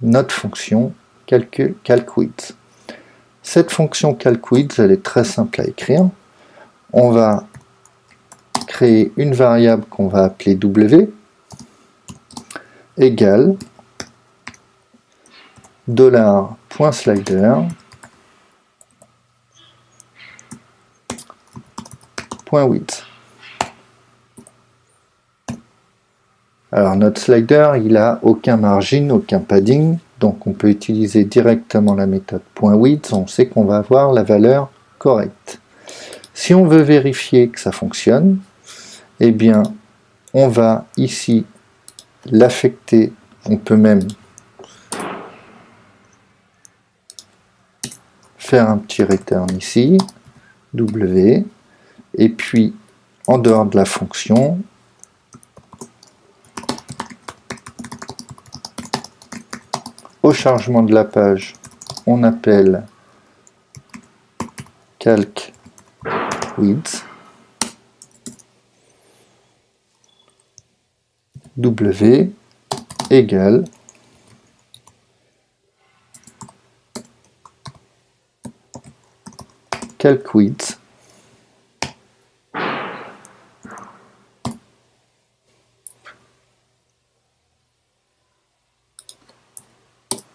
notre fonction calcWidth. Cette fonction calcWidth, elle est très simple à écrire. On va créer une variable qu'on va appeler W égale $.slider .width. Alors notre slider, il n'a aucun margin, aucun padding, donc on peut utiliser directement la méthode .width, on sait qu'on va avoir la valeur correcte. Si on veut vérifier que ça fonctionne, eh bien on va ici l'affecter, on peut même faire un petit return ici, W, et puis en dehors de la fonction, au chargement de la page, on appelle calc width W égale calc width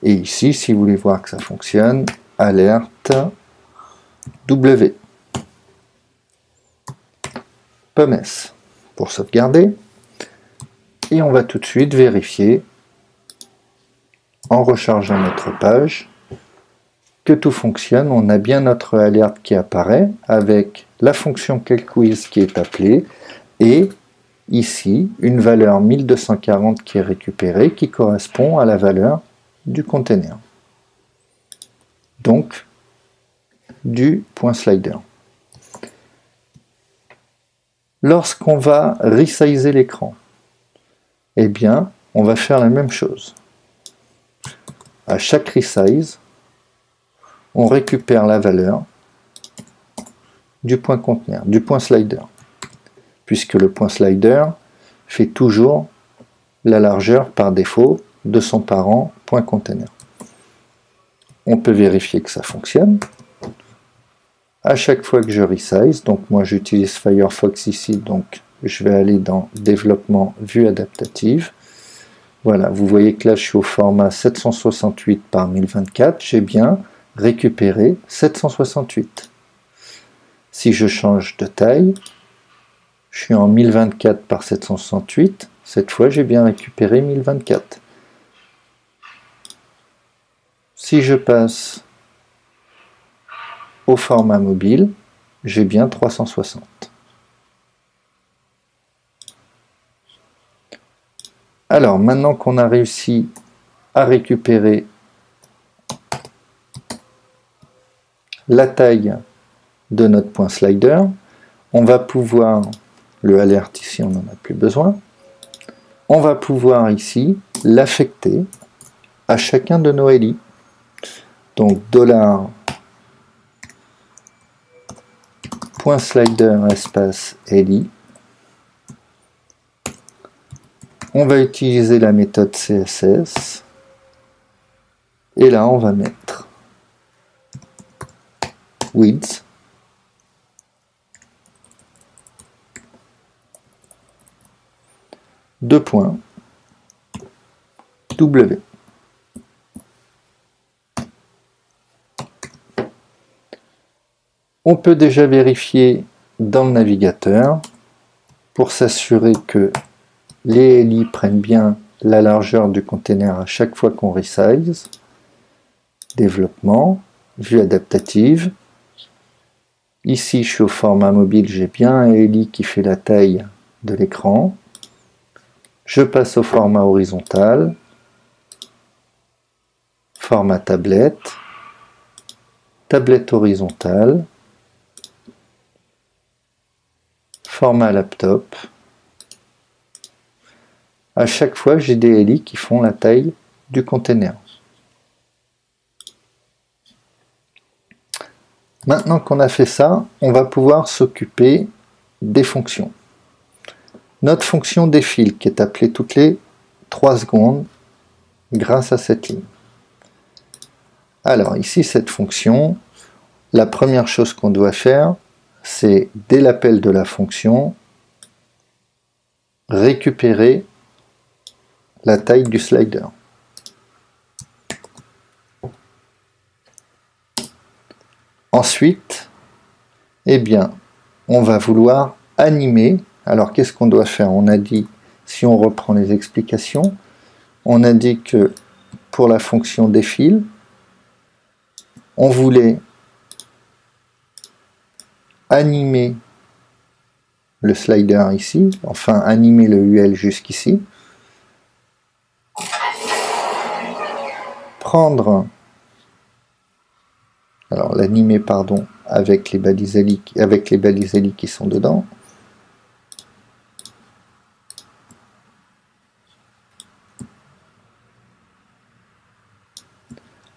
et ici, si vous voulez voir que ça fonctionne, alerte W. Pommes pour sauvegarder. Et on va tout de suite vérifier, en rechargeant notre page, que tout fonctionne. On a bien notre alerte qui apparaît avec la fonction calcWidth qui est appelée et ici une valeur 1240 qui est récupérée, qui correspond à la valeur du container. Donc, du point slider. Lorsqu'on va resizer l'écran, eh bien, on va faire la même chose. À chaque resize, on récupère la valeur du point conteneur, du point slider, puisque le point slider fait toujours la largeur par défaut de son parent point container. On peut vérifier que ça fonctionne. À chaque fois que je resize, donc moi j'utilise Firefox ici, donc je vais aller dans développement vue adaptative. Voilà, vous voyez que là je suis au format 768 par 1024, j'ai bien récupéré 768. Si je change de taille, je suis en 1024 par 768, cette fois j'ai bien récupéré 1024. Si je passe au format mobile, j'ai bien 360. Alors, maintenant qu'on a réussi à récupérer la taille de notre point slider, on va pouvoir, le alert ici on n'en a plus besoin, on va pouvoir ici l'affecter à chacun de nos LI. Donc $.slider espace LI. On va utiliser la méthode CSS. Et là, on va mettre width $W. On peut déjà vérifier dans le navigateur pour s'assurer que les LI prennent bien la largeur du container à chaque fois qu'on resize. Développement, vue adaptative. Ici, je suis au format mobile, j'ai bien un LI qui fait la taille de l'écran. Je passe au format horizontal, format tablette, tablette horizontale, format laptop. À chaque fois, j'ai des LI qui font la taille du container. Maintenant qu'on a fait ça, on va pouvoir s'occuper des fonctions. Notre fonction défile qui est appelée toutes les 3 secondes grâce à cette ligne. Alors ici, cette fonction, la première chose qu'on doit faire, c'est dès l'appel de la fonction, récupérer la taille du slider. Ensuite, eh bien, on va vouloir animer. Alors, qu'est-ce qu'on doit faire? On a dit, si on reprend les explications, on a dit que pour la fonction défile, on voulait animer le slider ici, enfin animer le UL jusqu'ici, prendre, alors l'animer pardon, avec les balises LI qui sont dedans,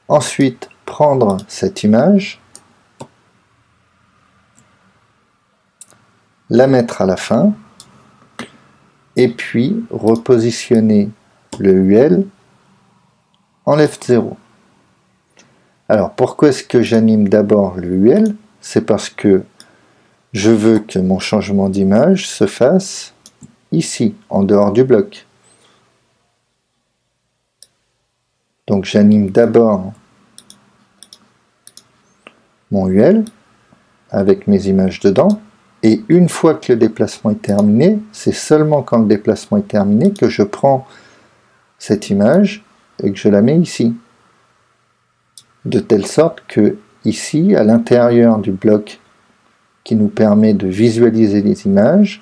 ensuite prendre cette image, la mettre à la fin, et puis repositionner le UL en left 0. Alors pourquoi est-ce que j'anime d'abord le UL? C'est parce que je veux que mon changement d'image se fasse ici, en dehors du bloc. Donc j'anime d'abord mon UL avec mes images dedans, et une fois que le déplacement est terminé, c'est seulement quand le déplacement est terminé que je prends cette image et que je la mets ici. De telle sorte que ici, à l'intérieur du bloc qui nous permet de visualiser les images,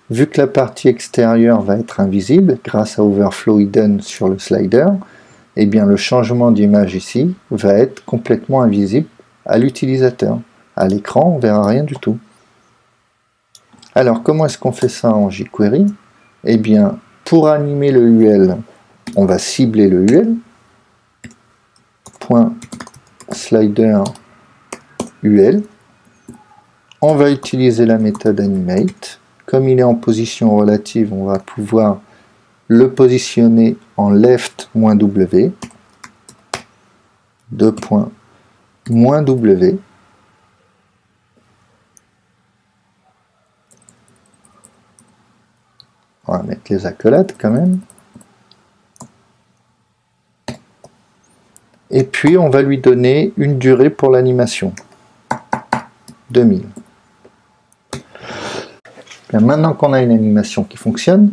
vu que la partie extérieure va être invisible grâce à Overflow Hidden sur le slider, eh bien le changement d'image ici va être complètement invisible à l'utilisateur. À l'écran, on ne verra rien du tout. Alors, comment est-ce qu'on fait ça en jQuery? Eh bien, pour animer le UL, on va cibler le UL, point slider UL. On va utiliser la méthode animate. Comme il est en position relative, on va pouvoir le positionner en left-w, -w. On va mettre les accolades quand même. Et puis on va lui donner une durée pour l'animation. 2000. Bien, maintenant qu'on a une animation qui fonctionne,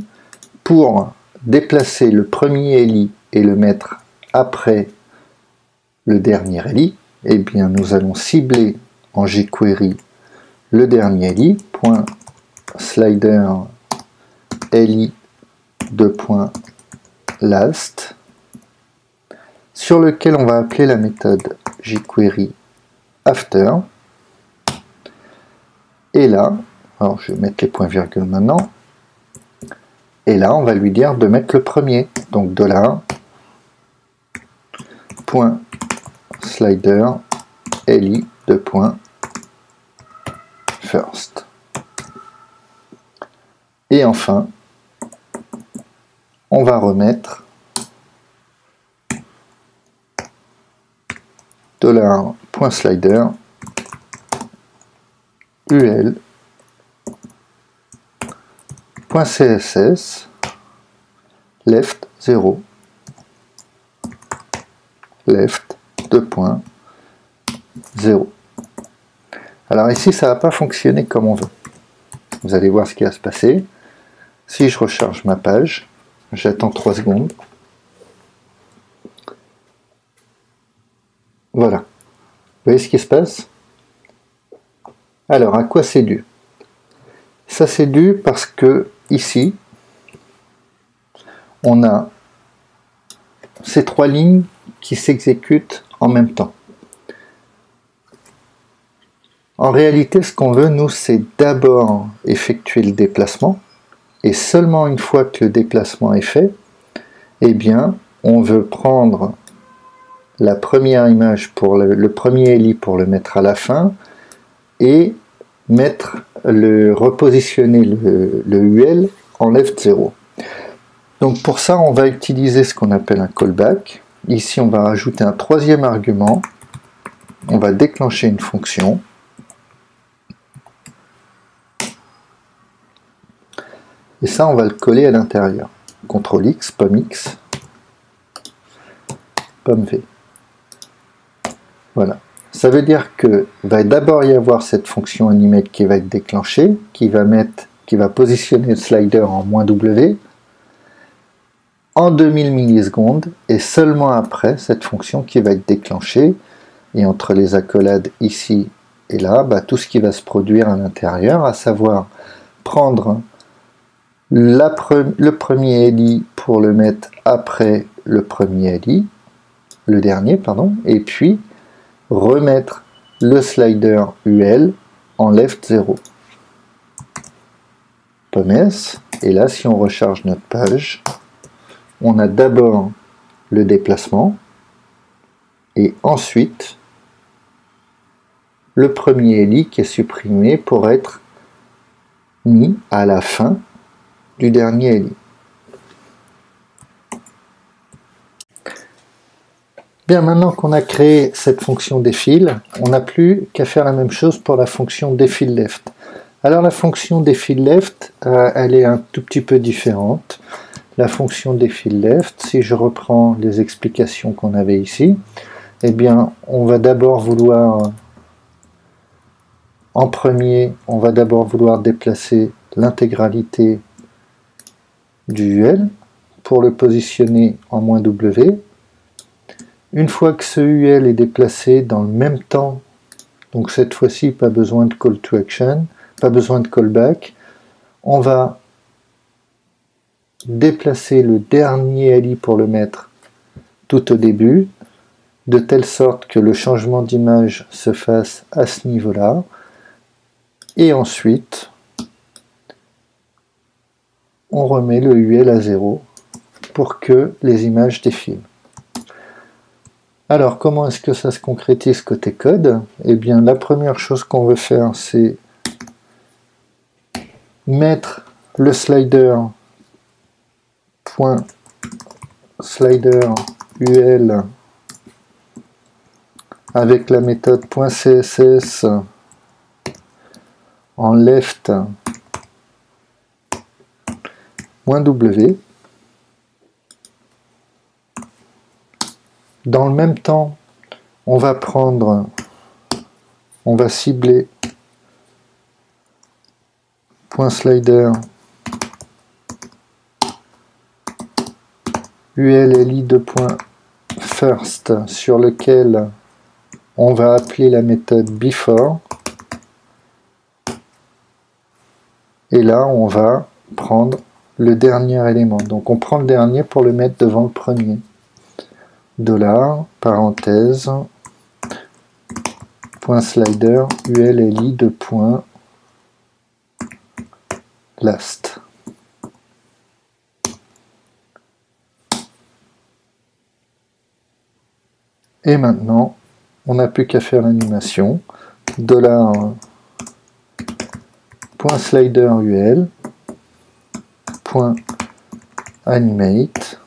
pour déplacer le premier ELI et le mettre après le dernier ELI, eh bien nous allons cibler en jQuery le dernier ELI, point slider ELI last, sur lequel on va appeler la méthode jQuery after. Et là, alors je vais mettre les points-virgules maintenant, et là on va lui dire de mettre le premier, donc $, slider li first. Et enfin, on va remettre $.slider ul .css left 0 left 2.0. Alors ici ça va pas fonctionner comme on veut. Vous allez voir ce qui va se passer. Si je recharge ma page, j'attends 3 secondes. Voilà. Vous voyez ce qui se passe? Alors, à quoi c'est dû? Ça c'est dû parce que ici, on a ces 3 lignes qui s'exécutent en même temps. En réalité, ce qu'on veut, nous, c'est d'abord effectuer le déplacement, et seulement une fois que le déplacement est fait, eh bien, on veut prendre la première image pour le premier ELI pour le mettre à la fin, et repositionner le UL en left 0. Donc pour ça, on va utiliser ce qu'on appelle un callback. Ici, on va rajouter un 3e argument. On va déclencher une fonction. Et ça, on va le coller à l'intérieur. CTRL X, pomme X, pomme V. Voilà. Ça veut dire que va d'abord y avoir cette fonction animate qui va être déclenchée, qui va positionner le slider en -W en 2000 millisecondes, et seulement après cette fonction qui va être déclenchée, et entre les accolades ici et là, tout ce qui va se produire à l'intérieur, à savoir prendre le premier ELI pour le mettre après le premier ELI, le dernier, pardon, et puis remettre le slider UL en left 0. Pomme S, et là si on recharge notre page, on a d'abord le déplacement et ensuite le premier ELI qui est supprimé pour être mis à la fin du dernier ELI. Bien, maintenant qu'on a créé cette fonction défile, on n'a plus qu'à faire la même chose pour la fonction défile left. Alors la fonction défile left, elle est un tout petit peu différente. La fonction défile left, si je reprends les explications qu'on avait ici, eh bien on va d'abord vouloir, en premier, on va d'abord vouloir déplacer l'intégralité du UL pour le positionner en -W. Une fois que ce UL est déplacé dans le même temps, donc cette fois-ci pas besoin de call to action, pas besoin de callback, on va déplacer le dernier LI pour le mettre tout au début, de telle sorte que le changement d'image se fasse à ce niveau-là, et ensuite on remet le UL à 0 pour que les images défilent. Alors comment est-ce que ça se concrétise côté code? Eh bien la première chose qu'on veut faire, c'est mettre le slider .slider UL avec la méthode .css en left -w. Dans le même temps, on va cibler .slider ULLI first sur lequel on va appeler la méthode before, et là on va prendre le dernier élément. Donc on prend le dernier pour le mettre devant le premier. Dollar, parenthèse, .slider ULLI last. Et maintenant, on n'a plus qu'à faire l'animation. Dollar .slider UL .animate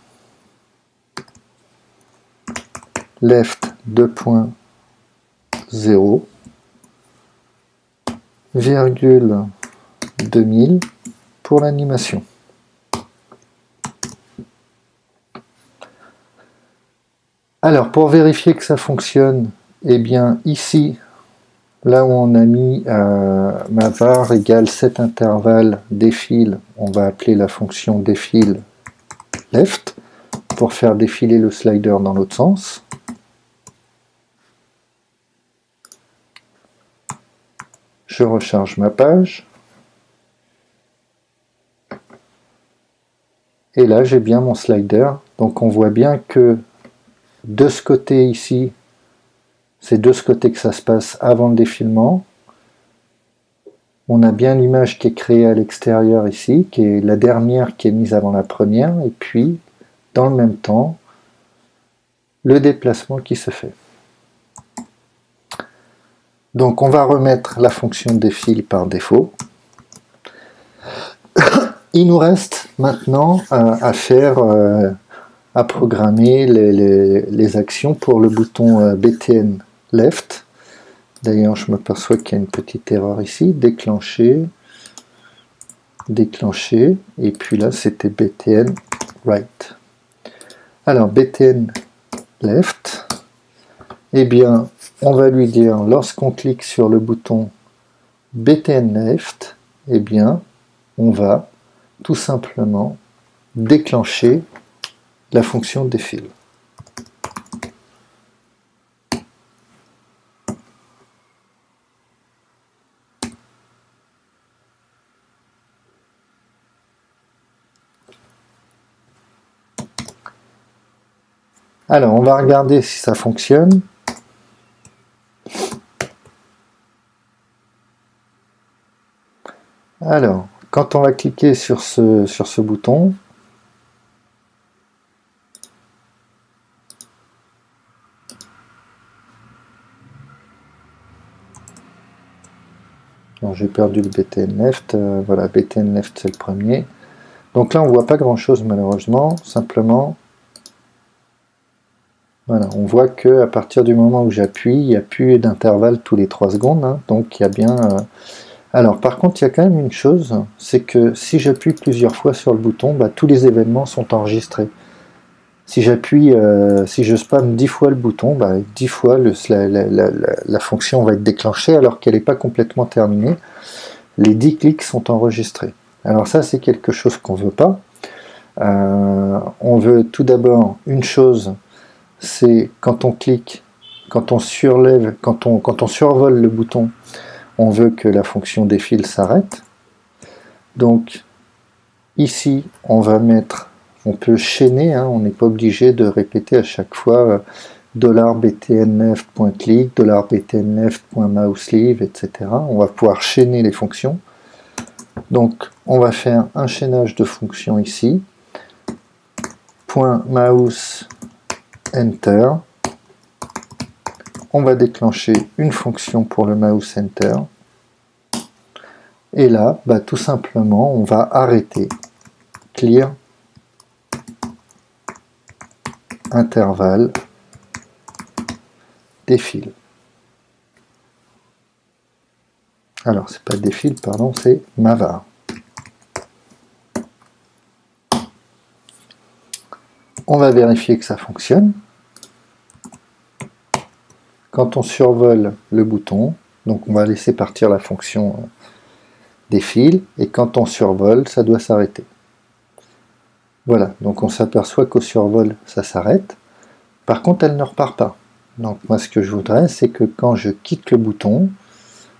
left 2.0 virgule 2000 pour l'animation. Alors pour vérifier que ça fonctionne, eh bien ici, là où on a mis ma var égale cet intervalle défile, on va appeler la fonction défile left pour faire défiler le slider dans l'autre sens. Je recharge ma page. Et là, j'ai bien mon slider. Donc on voit bien que de ce côté ici, c'est de ce côté que ça se passe avant le défilement. On a bien l'image qui est créée à l'extérieur ici, qui est la dernière qui est mise avant la première, et puis, dans le même temps, le déplacement qui se fait. Donc on va remettre la fonction défile par défaut. Il nous reste maintenant à faire, à programmer les actions pour le bouton BTN left. D'ailleurs, je m'aperçois qu'il y a une petite erreur ici. Déclencher, déclencher, et puis là c'était BTN right. Alors BTN left, eh bien on va lui dire, lorsqu'on clique sur le bouton BTN left, eh bien on va tout simplement déclencher la fonction défile. Alors, on va regarder si ça fonctionne. Alors, quand on va cliquer sur ce bouton, j'ai perdu le BTN left, voilà, BTN left c'est le premier. Donc là on voit pas grand chose malheureusement, simplement, voilà, on voit que à partir du moment où j'appuie, il n'y a plus d'intervalle tous les 3 secondes, hein, donc il y a bien... Alors par contre il y a quand même une chose, c'est que si j'appuie plusieurs fois sur le bouton, bah, tous les événements sont enregistrés. Si j'appuie, si je spamme 10 fois le bouton, bah, 10 fois la fonction va être déclenchée alors qu'elle n'est pas complètement terminée. Les 10 clics sont enregistrés. Alors ça c'est quelque chose qu'on ne veut pas. On veut tout d'abord une chose, c'est quand on clique, quand on surlève, quand on survole le bouton, on veut que la fonction défile s'arrête. Donc Ici, on va mettre, on peut chaîner, hein, on n'est pas obligé de répéter à chaque fois $btnleft.click, $btnleft.mouseleave, etc. On va pouvoir chaîner les fonctions. Donc, on va faire un chaînage de fonctions ici. .mouse enter. On va déclencher une fonction pour le mouse enter. Et là, bah, tout simplement, on va arrêter. Clear intervalle défile. Alors, c'est pas défile, pardon, c'est mavar. On va vérifier que ça fonctionne. Quand on survole le bouton, donc on va laisser partir la fonction défile, et quand on survole, ça doit s'arrêter. Voilà, donc on s'aperçoit qu'au survol, ça s'arrête. Par contre, elle ne repart pas. Donc moi, ce que je voudrais, c'est que quand je quitte le bouton,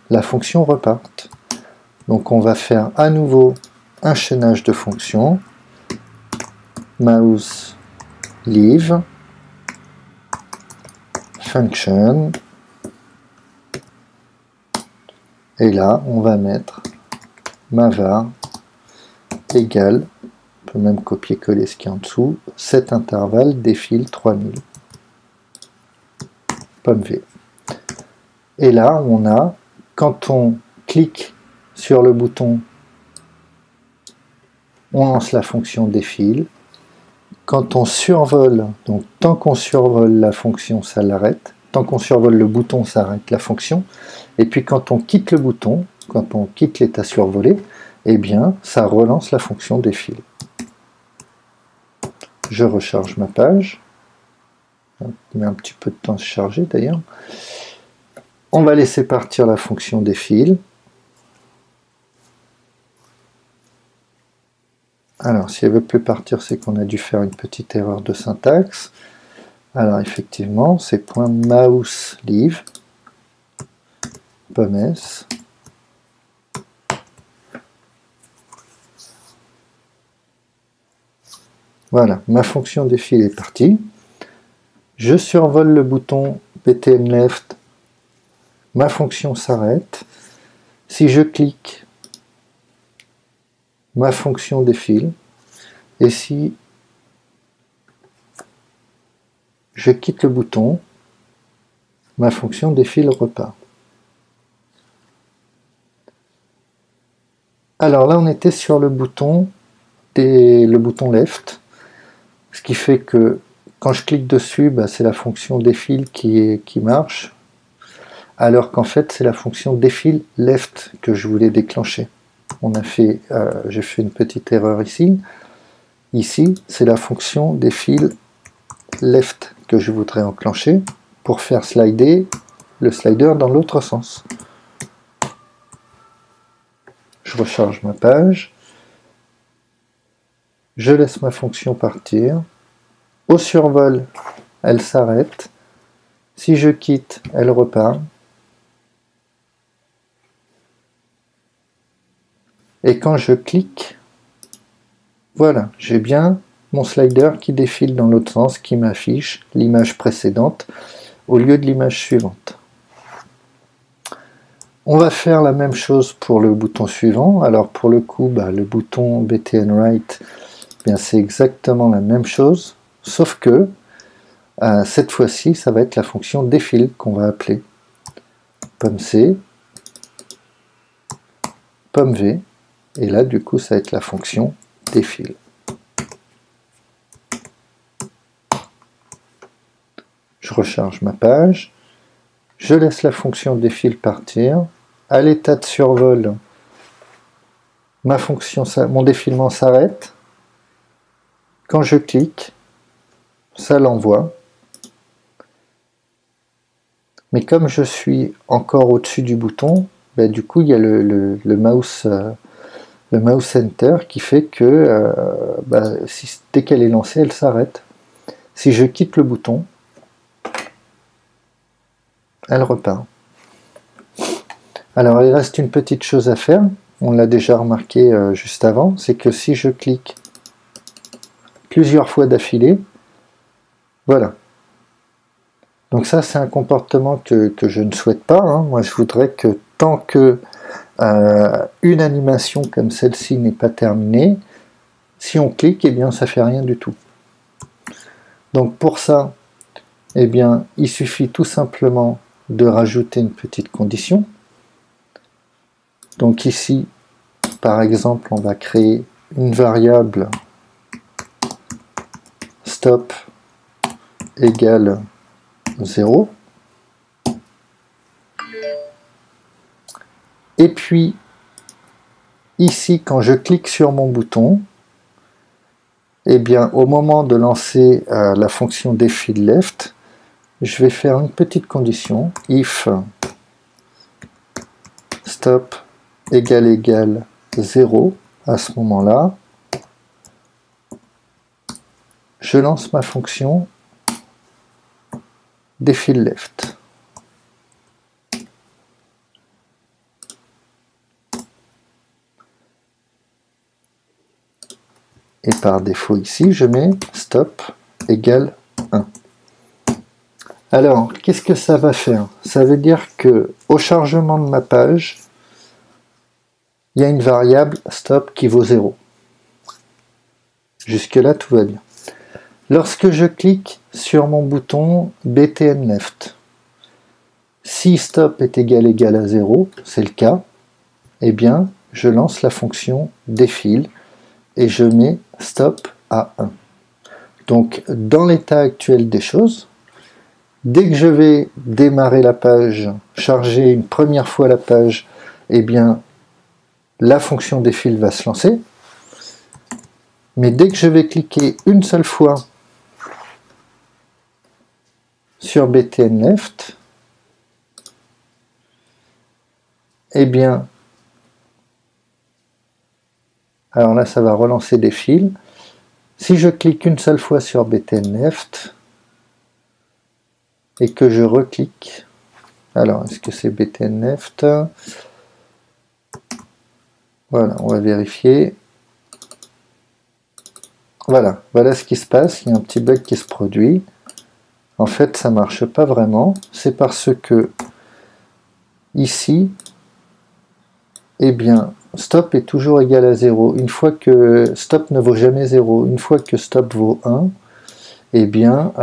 la fonction reparte. Donc on va faire à nouveau un chaînage de fonctions. Mouse leave function. Et là, on va mettre mavar égale, on peut même copier-coller ce qui est en dessous, cet intervalle défile 3000. Pomme V. Et là, on a, quand on clique sur le bouton, on lance la fonction défile. Quand on survole, donc tant qu'on survole la fonction, ça l'arrête. Tant qu'on survole le bouton, ça arrête la fonction. Et puis quand on quitte le bouton, quand on quitte l'état survolé, eh bien, ça relance la fonction défile. Je recharge ma page. Ça met un petit peu de temps à se charger d'ailleurs. On va laisser partir la fonction défile. Alors, si elle ne veut plus partir, c'est qu'on a dû faire une petite erreur de syntaxe. Alors, effectivement, c'est .mouseleave, pommes. Voilà, ma fonction défile est partie. Je survole le bouton btnleft, ma fonction s'arrête. Si je clique, ma fonction défile. Et si je quitte le bouton, ma fonction défile repart. Alors là, on était sur le bouton left, ce qui fait que quand je clique dessus, bah, c'est la fonction défile qui marche, alors qu'en fait, c'est la fonction défile left que je voulais déclencher. J'ai fait une petite erreur ici. Ici, c'est la fonction défile left que je voudrais enclencher pour faire slider le slider dans l'autre sens. Je recharge ma page. Je laisse ma fonction partir. Au survol, elle s'arrête. Si je quitte, elle repart. Et quand je clique, voilà, j'ai bien mon slider qui défile dans l'autre sens, qui m'affiche l'image précédente au lieu de l'image suivante. On va faire la même chose pour le bouton suivant. Alors pour le coup, le bouton btnWrite, c'est exactement la même chose, sauf que cette fois-ci, ça va être la fonction défile qu'on va appeler. Pomme C, pomme V, et là du coup ça va être la fonction défile. Je recharge ma page, je laisse la fonction défile partir. À l'état de survol, mon défilement s'arrête. Quand je clique, ça l'envoie. Mais comme je suis encore au-dessus du bouton, du coup il y a le mouse enter qui fait que dès qu'elle est lancée, elle s'arrête. Si je quitte le bouton, elle repart. Alors il reste une petite chose à faire, on l'a déjà remarqué juste avant, c'est que si je clique plusieurs fois d'affilée, voilà. Donc ça, c'est un comportement que je ne souhaite pas, hein. Moi, je voudrais que tant que une animation comme celle-ci n'est pas terminée, si on clique, eh bien, ça fait rien du tout. Donc pour ça, eh bien, il suffit tout simplement de rajouter une petite condition. Donc ici, par exemple, on va créer une variable stop égale 0. Et puis, ici, quand je clique sur mon bouton, eh bien, au moment de lancer la fonction defillLeft, je vais faire une petite condition, if stop égale 0, à ce moment-là, je lance ma fonction defillLeft. Et par défaut ici, je mets stop égale 1. Alors, qu'est-ce que ça va faire? Ça veut dire que au chargement de ma page, il y a une variable stop qui vaut 0. Jusque-là, tout va bien. Lorsque je clique sur mon bouton btnLeft, si stop est égal à 0, c'est le cas, eh bien, je lance la fonction défile et je mets stop à 1. Donc, dans l'état actuel des choses, dès que je vais démarrer la page, charger une première fois la page, eh bien, la fonction défile va se lancer. Mais dès que je vais cliquer une seule fois sur btnLeft, eh bien, alors là, ça va relancer des fils. Si je clique une seule fois sur btnLeft et que je reclique, alors est-ce que c'est btnLeft? Voilà, on va vérifier. Voilà, voilà ce qui se passe. Il y a un petit bug qui se produit. En fait, ça ne marche pas vraiment. C'est parce que ici, eh bien, stop est toujours égal à 0. Une fois que stop ne vaut jamais 0, une fois que stop vaut 1, eh bien,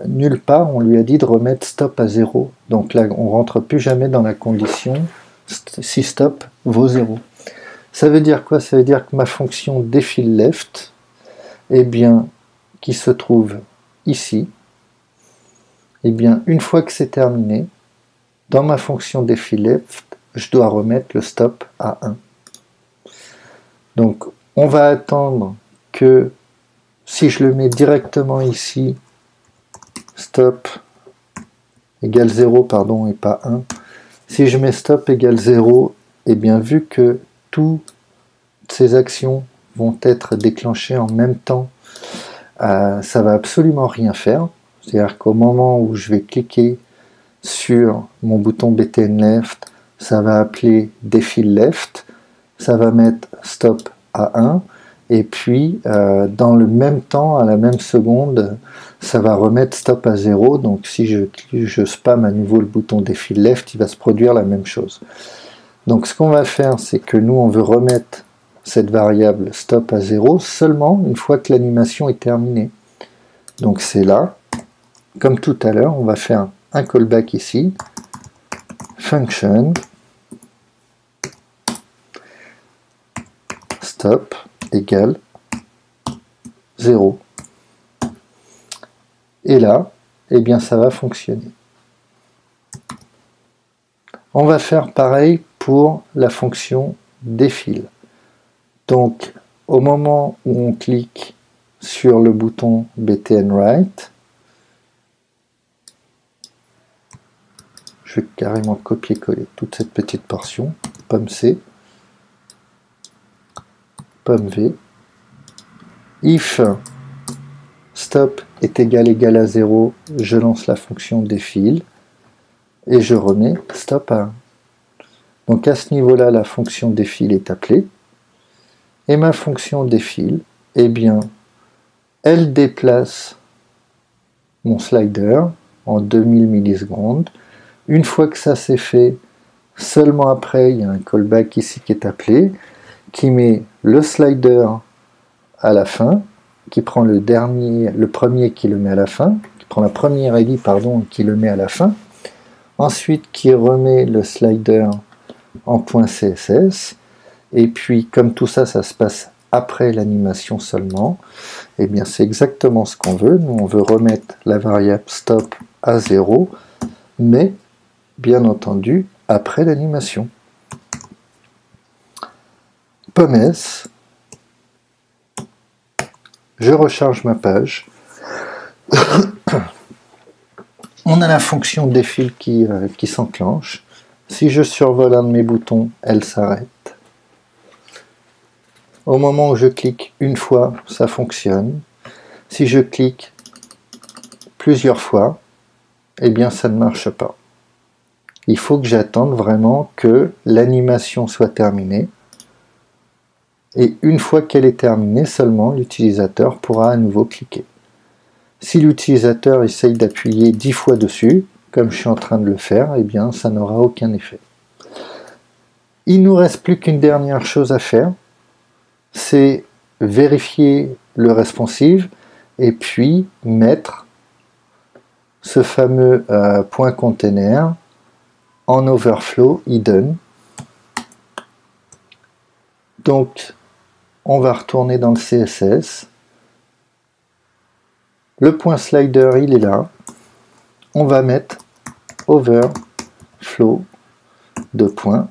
nulle part on lui a dit de remettre stop à 0. Donc là, on ne rentre plus jamais dans la condition si stop vaut 0. Ça veut dire quoi? Ça veut dire que ma fonction defillLeft, eh bien, qui se trouve ici, eh bien, une fois que c'est terminé, dans ma fonction defillLeft, je dois remettre le stop à 1. Donc, on va attendre que, si je le mets directement ici, stop égale 0, pardon, et pas 1, si je mets stop égale 0, eh bien, vu que toutes ces actions vont être déclenchées en même temps, ça va absolument rien faire. C'est-à-dire qu'au moment où je vais cliquer sur mon bouton btnLeft, ça va appeler defillLeft, ça va mettre stop à 1, et puis dans le même temps, à la même seconde, ça va remettre stop à 0. Donc si je spam à nouveau le bouton defillLeft, il va se produire la même chose. Donc ce qu'on va faire, c'est que nous, on veut remettre cette variable stop à 0 seulement une fois que l'animation est terminée. Donc c'est là, comme tout à l'heure, on va faire un callback ici, function stop égale 0. Et là, eh bien ça va fonctionner. On va faire pareil pour la fonction défile. Donc, au moment où on clique sur le bouton btnWrite, je vais carrément copier-coller toute cette petite portion, pomme C, pomme V, if stop est égal à 0, je lance la fonction défile, et je remets stop à 1. Donc à ce niveau-là, la fonction défile est appelée. Et ma fonction défile, eh bien, elle déplace mon slider en 2000 millisecondes. Une fois que ça c'est fait, seulement après, il y a un callback ici qui est appelé, qui met le slider à la fin, qui prend le premier qui le met à la fin, qui prend la première ID, pardon, et qui le met à la fin. Ensuite, qui remet le slider en .css. Et puis, comme tout ça, ça se passe après l'animation seulement, eh bien, c'est exactement ce qu'on veut. Nous, on veut remettre la variable stop à 0, mais, bien entendu, après l'animation. Pommes, je recharge ma page. On a la fonction défile qui s'enclenche. Si je survole un de mes boutons, elle s'arrête. Au moment où je clique une fois, ça fonctionne. Si je clique plusieurs fois, eh bien ça ne marche pas. Il faut que j'attende vraiment que l'animation soit terminée. Et une fois qu'elle est terminée, seulement l'utilisateur pourra à nouveau cliquer. Si l'utilisateur essaye d'appuyer 10 fois dessus, comme je suis en train de le faire, eh bien ça n'aura aucun effet. Il ne nous reste plus qu'une dernière chose à faire, c'est vérifier le responsive et puis mettre ce fameux point container en overflow hidden. Donc on va retourner dans le CSS. Le point slider, il est là. On va mettre overflow de point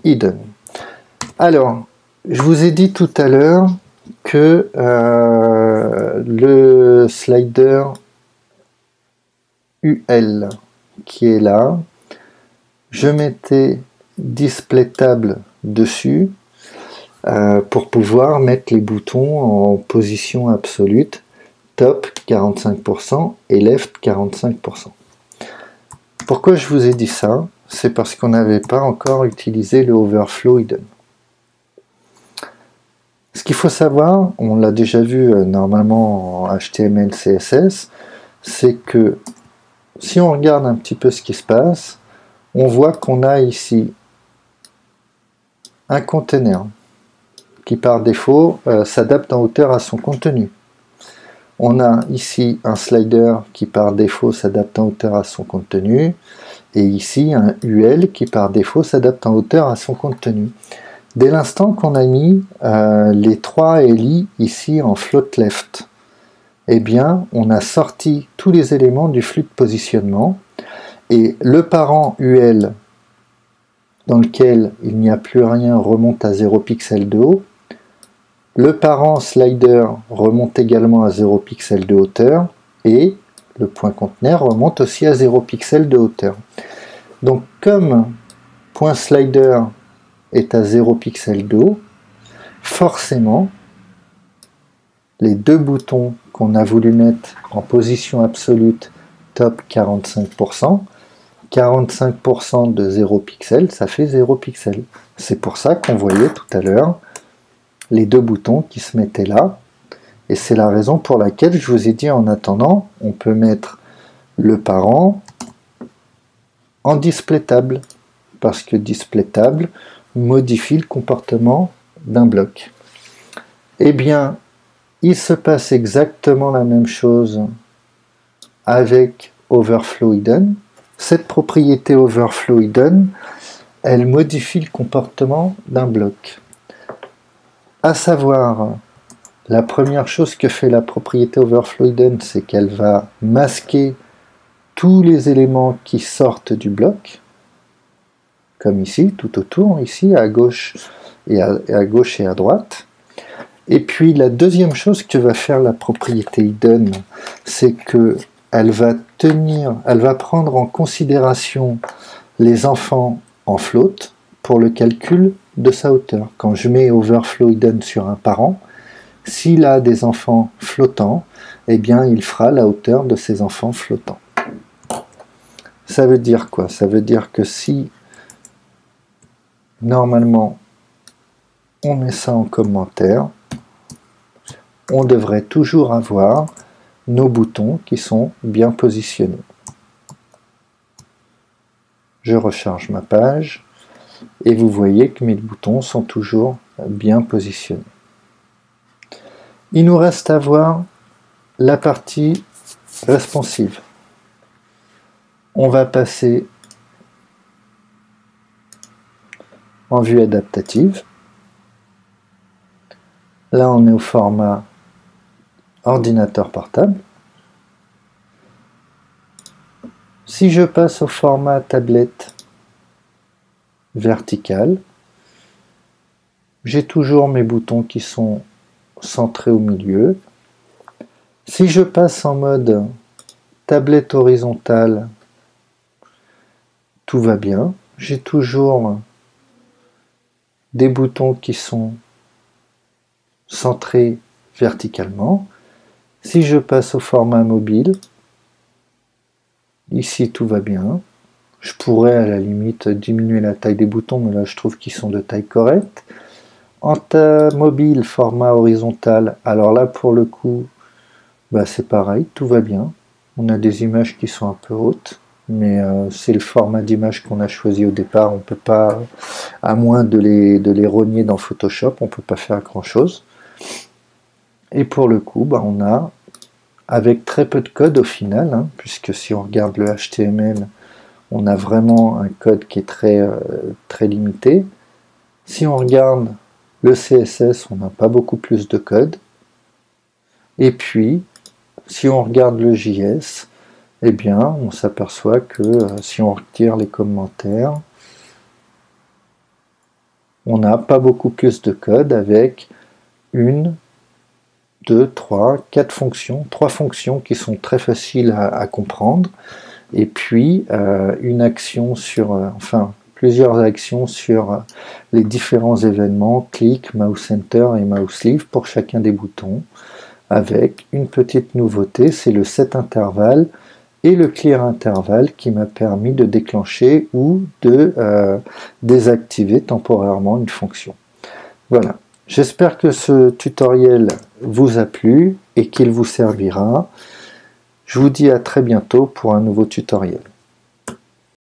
hidden. Alors, je vous ai dit tout à l'heure que le slider UL qui est là, je mettais display table dessus pour pouvoir mettre les boutons en position absolue. Top 45% et left 45%. Pourquoi je vous ai dit ça? C'est parce qu'on n'avait pas encore utilisé le overflow hidden. Ce qu'il faut savoir, on l'a déjà vu normalement en HTML, CSS, c'est que si on regarde un petit peu ce qui se passe, on voit qu'on a ici un container qui par défaut s'adapte en hauteur à son contenu. On a ici un slider qui par défaut s'adapte en hauteur à son contenu, et ici un UL qui par défaut s'adapte en hauteur à son contenu. Dès l'instant qu'on a mis les 3 LI ici en float left, eh bien on a sorti tous les éléments du flux de positionnement, et le parent UL dans lequel il n'y a plus rien remonte à 0 pixels de haut. Le parent slider remonte également à 0 pixels de hauteur et le point conteneur remonte aussi à 0 pixels de hauteur. Donc comme point slider est à 0 pixels de haut, forcément les deux boutons qu'on a voulu mettre en position absolue top 45%, 45% de 0 pixels, ça fait 0 pixels. C'est pour ça qu'on voyait tout à l'heure les deux boutons qui se mettaient là, et c'est la raison pour laquelle je vous ai dit en attendant, on peut mettre le parent en display table, parce que display table modifie le comportement d'un bloc. Eh bien, il se passe exactement la même chose avec overflow hidden. Cette propriété overflow hidden, elle modifie le comportement d'un bloc. À savoir, la première chose que fait la propriété overflow hidden, c'est qu'elle va masquer tous les éléments qui sortent du bloc, comme ici, tout autour, ici, à gauche et à droite. Et puis la deuxième chose que va faire la propriété hidden, c'est que elle va prendre en considération les enfants en float pour le calcul de sa hauteur. Quand je mets overflow hidden sur un parent, s'il a des enfants flottants, eh bien il fera la hauteur de ses enfants flottants. Ça veut dire quoi? Ça veut dire que si normalement, on met ça en commentaire. On devrait toujours avoir nos boutons qui sont bien positionnés. Je recharge ma page et vous voyez que mes boutons sont toujours bien positionnés. Il nous reste à voir la partie responsive. On va passer en vue adaptative. Là, on est au format ordinateur portable. Si je passe au format tablette verticale, j'ai toujours mes boutons qui sont centrés au milieu. Si je passe en mode tablette horizontale, tout va bien. J'ai toujours des boutons qui sont centrés verticalement. Si je passe au format mobile, ici tout va bien. Je pourrais à la limite diminuer la taille des boutons, mais là je trouve qu'ils sont de taille correcte. En mobile, format horizontal, alors là pour le coup, c'est pareil, tout va bien. On a des images qui sont un peu hautes, mais c'est le format d'image qu'on a choisi au départ. On peut pas, à moins de les rogner dans Photoshop, on peut pas faire grand chose. Et pour le coup, on a, avec très peu de code au final, puisque si on regarde le HTML, on a vraiment un code qui est très limité. Si on regarde le CSS, on n'a pas beaucoup plus de code. Et puis, si on regarde le JS, eh bien, on s'aperçoit que si on retire les commentaires, on n'a pas beaucoup plus de code avec 1, 2, 3, 4 fonctions, 3 fonctions qui sont très faciles à comprendre, et puis une action sur, plusieurs actions sur les différents événements, clic, mouse enter et mouse leave pour chacun des boutons, avec une petite nouveauté, c'est le set intervalle et le clear intervalle qui m'a permis de déclencher ou de désactiver temporairement une fonction. Voilà. J'espère que ce tutoriel vous a plu et qu'il vous servira. Je vous dis à très bientôt pour un nouveau tutoriel.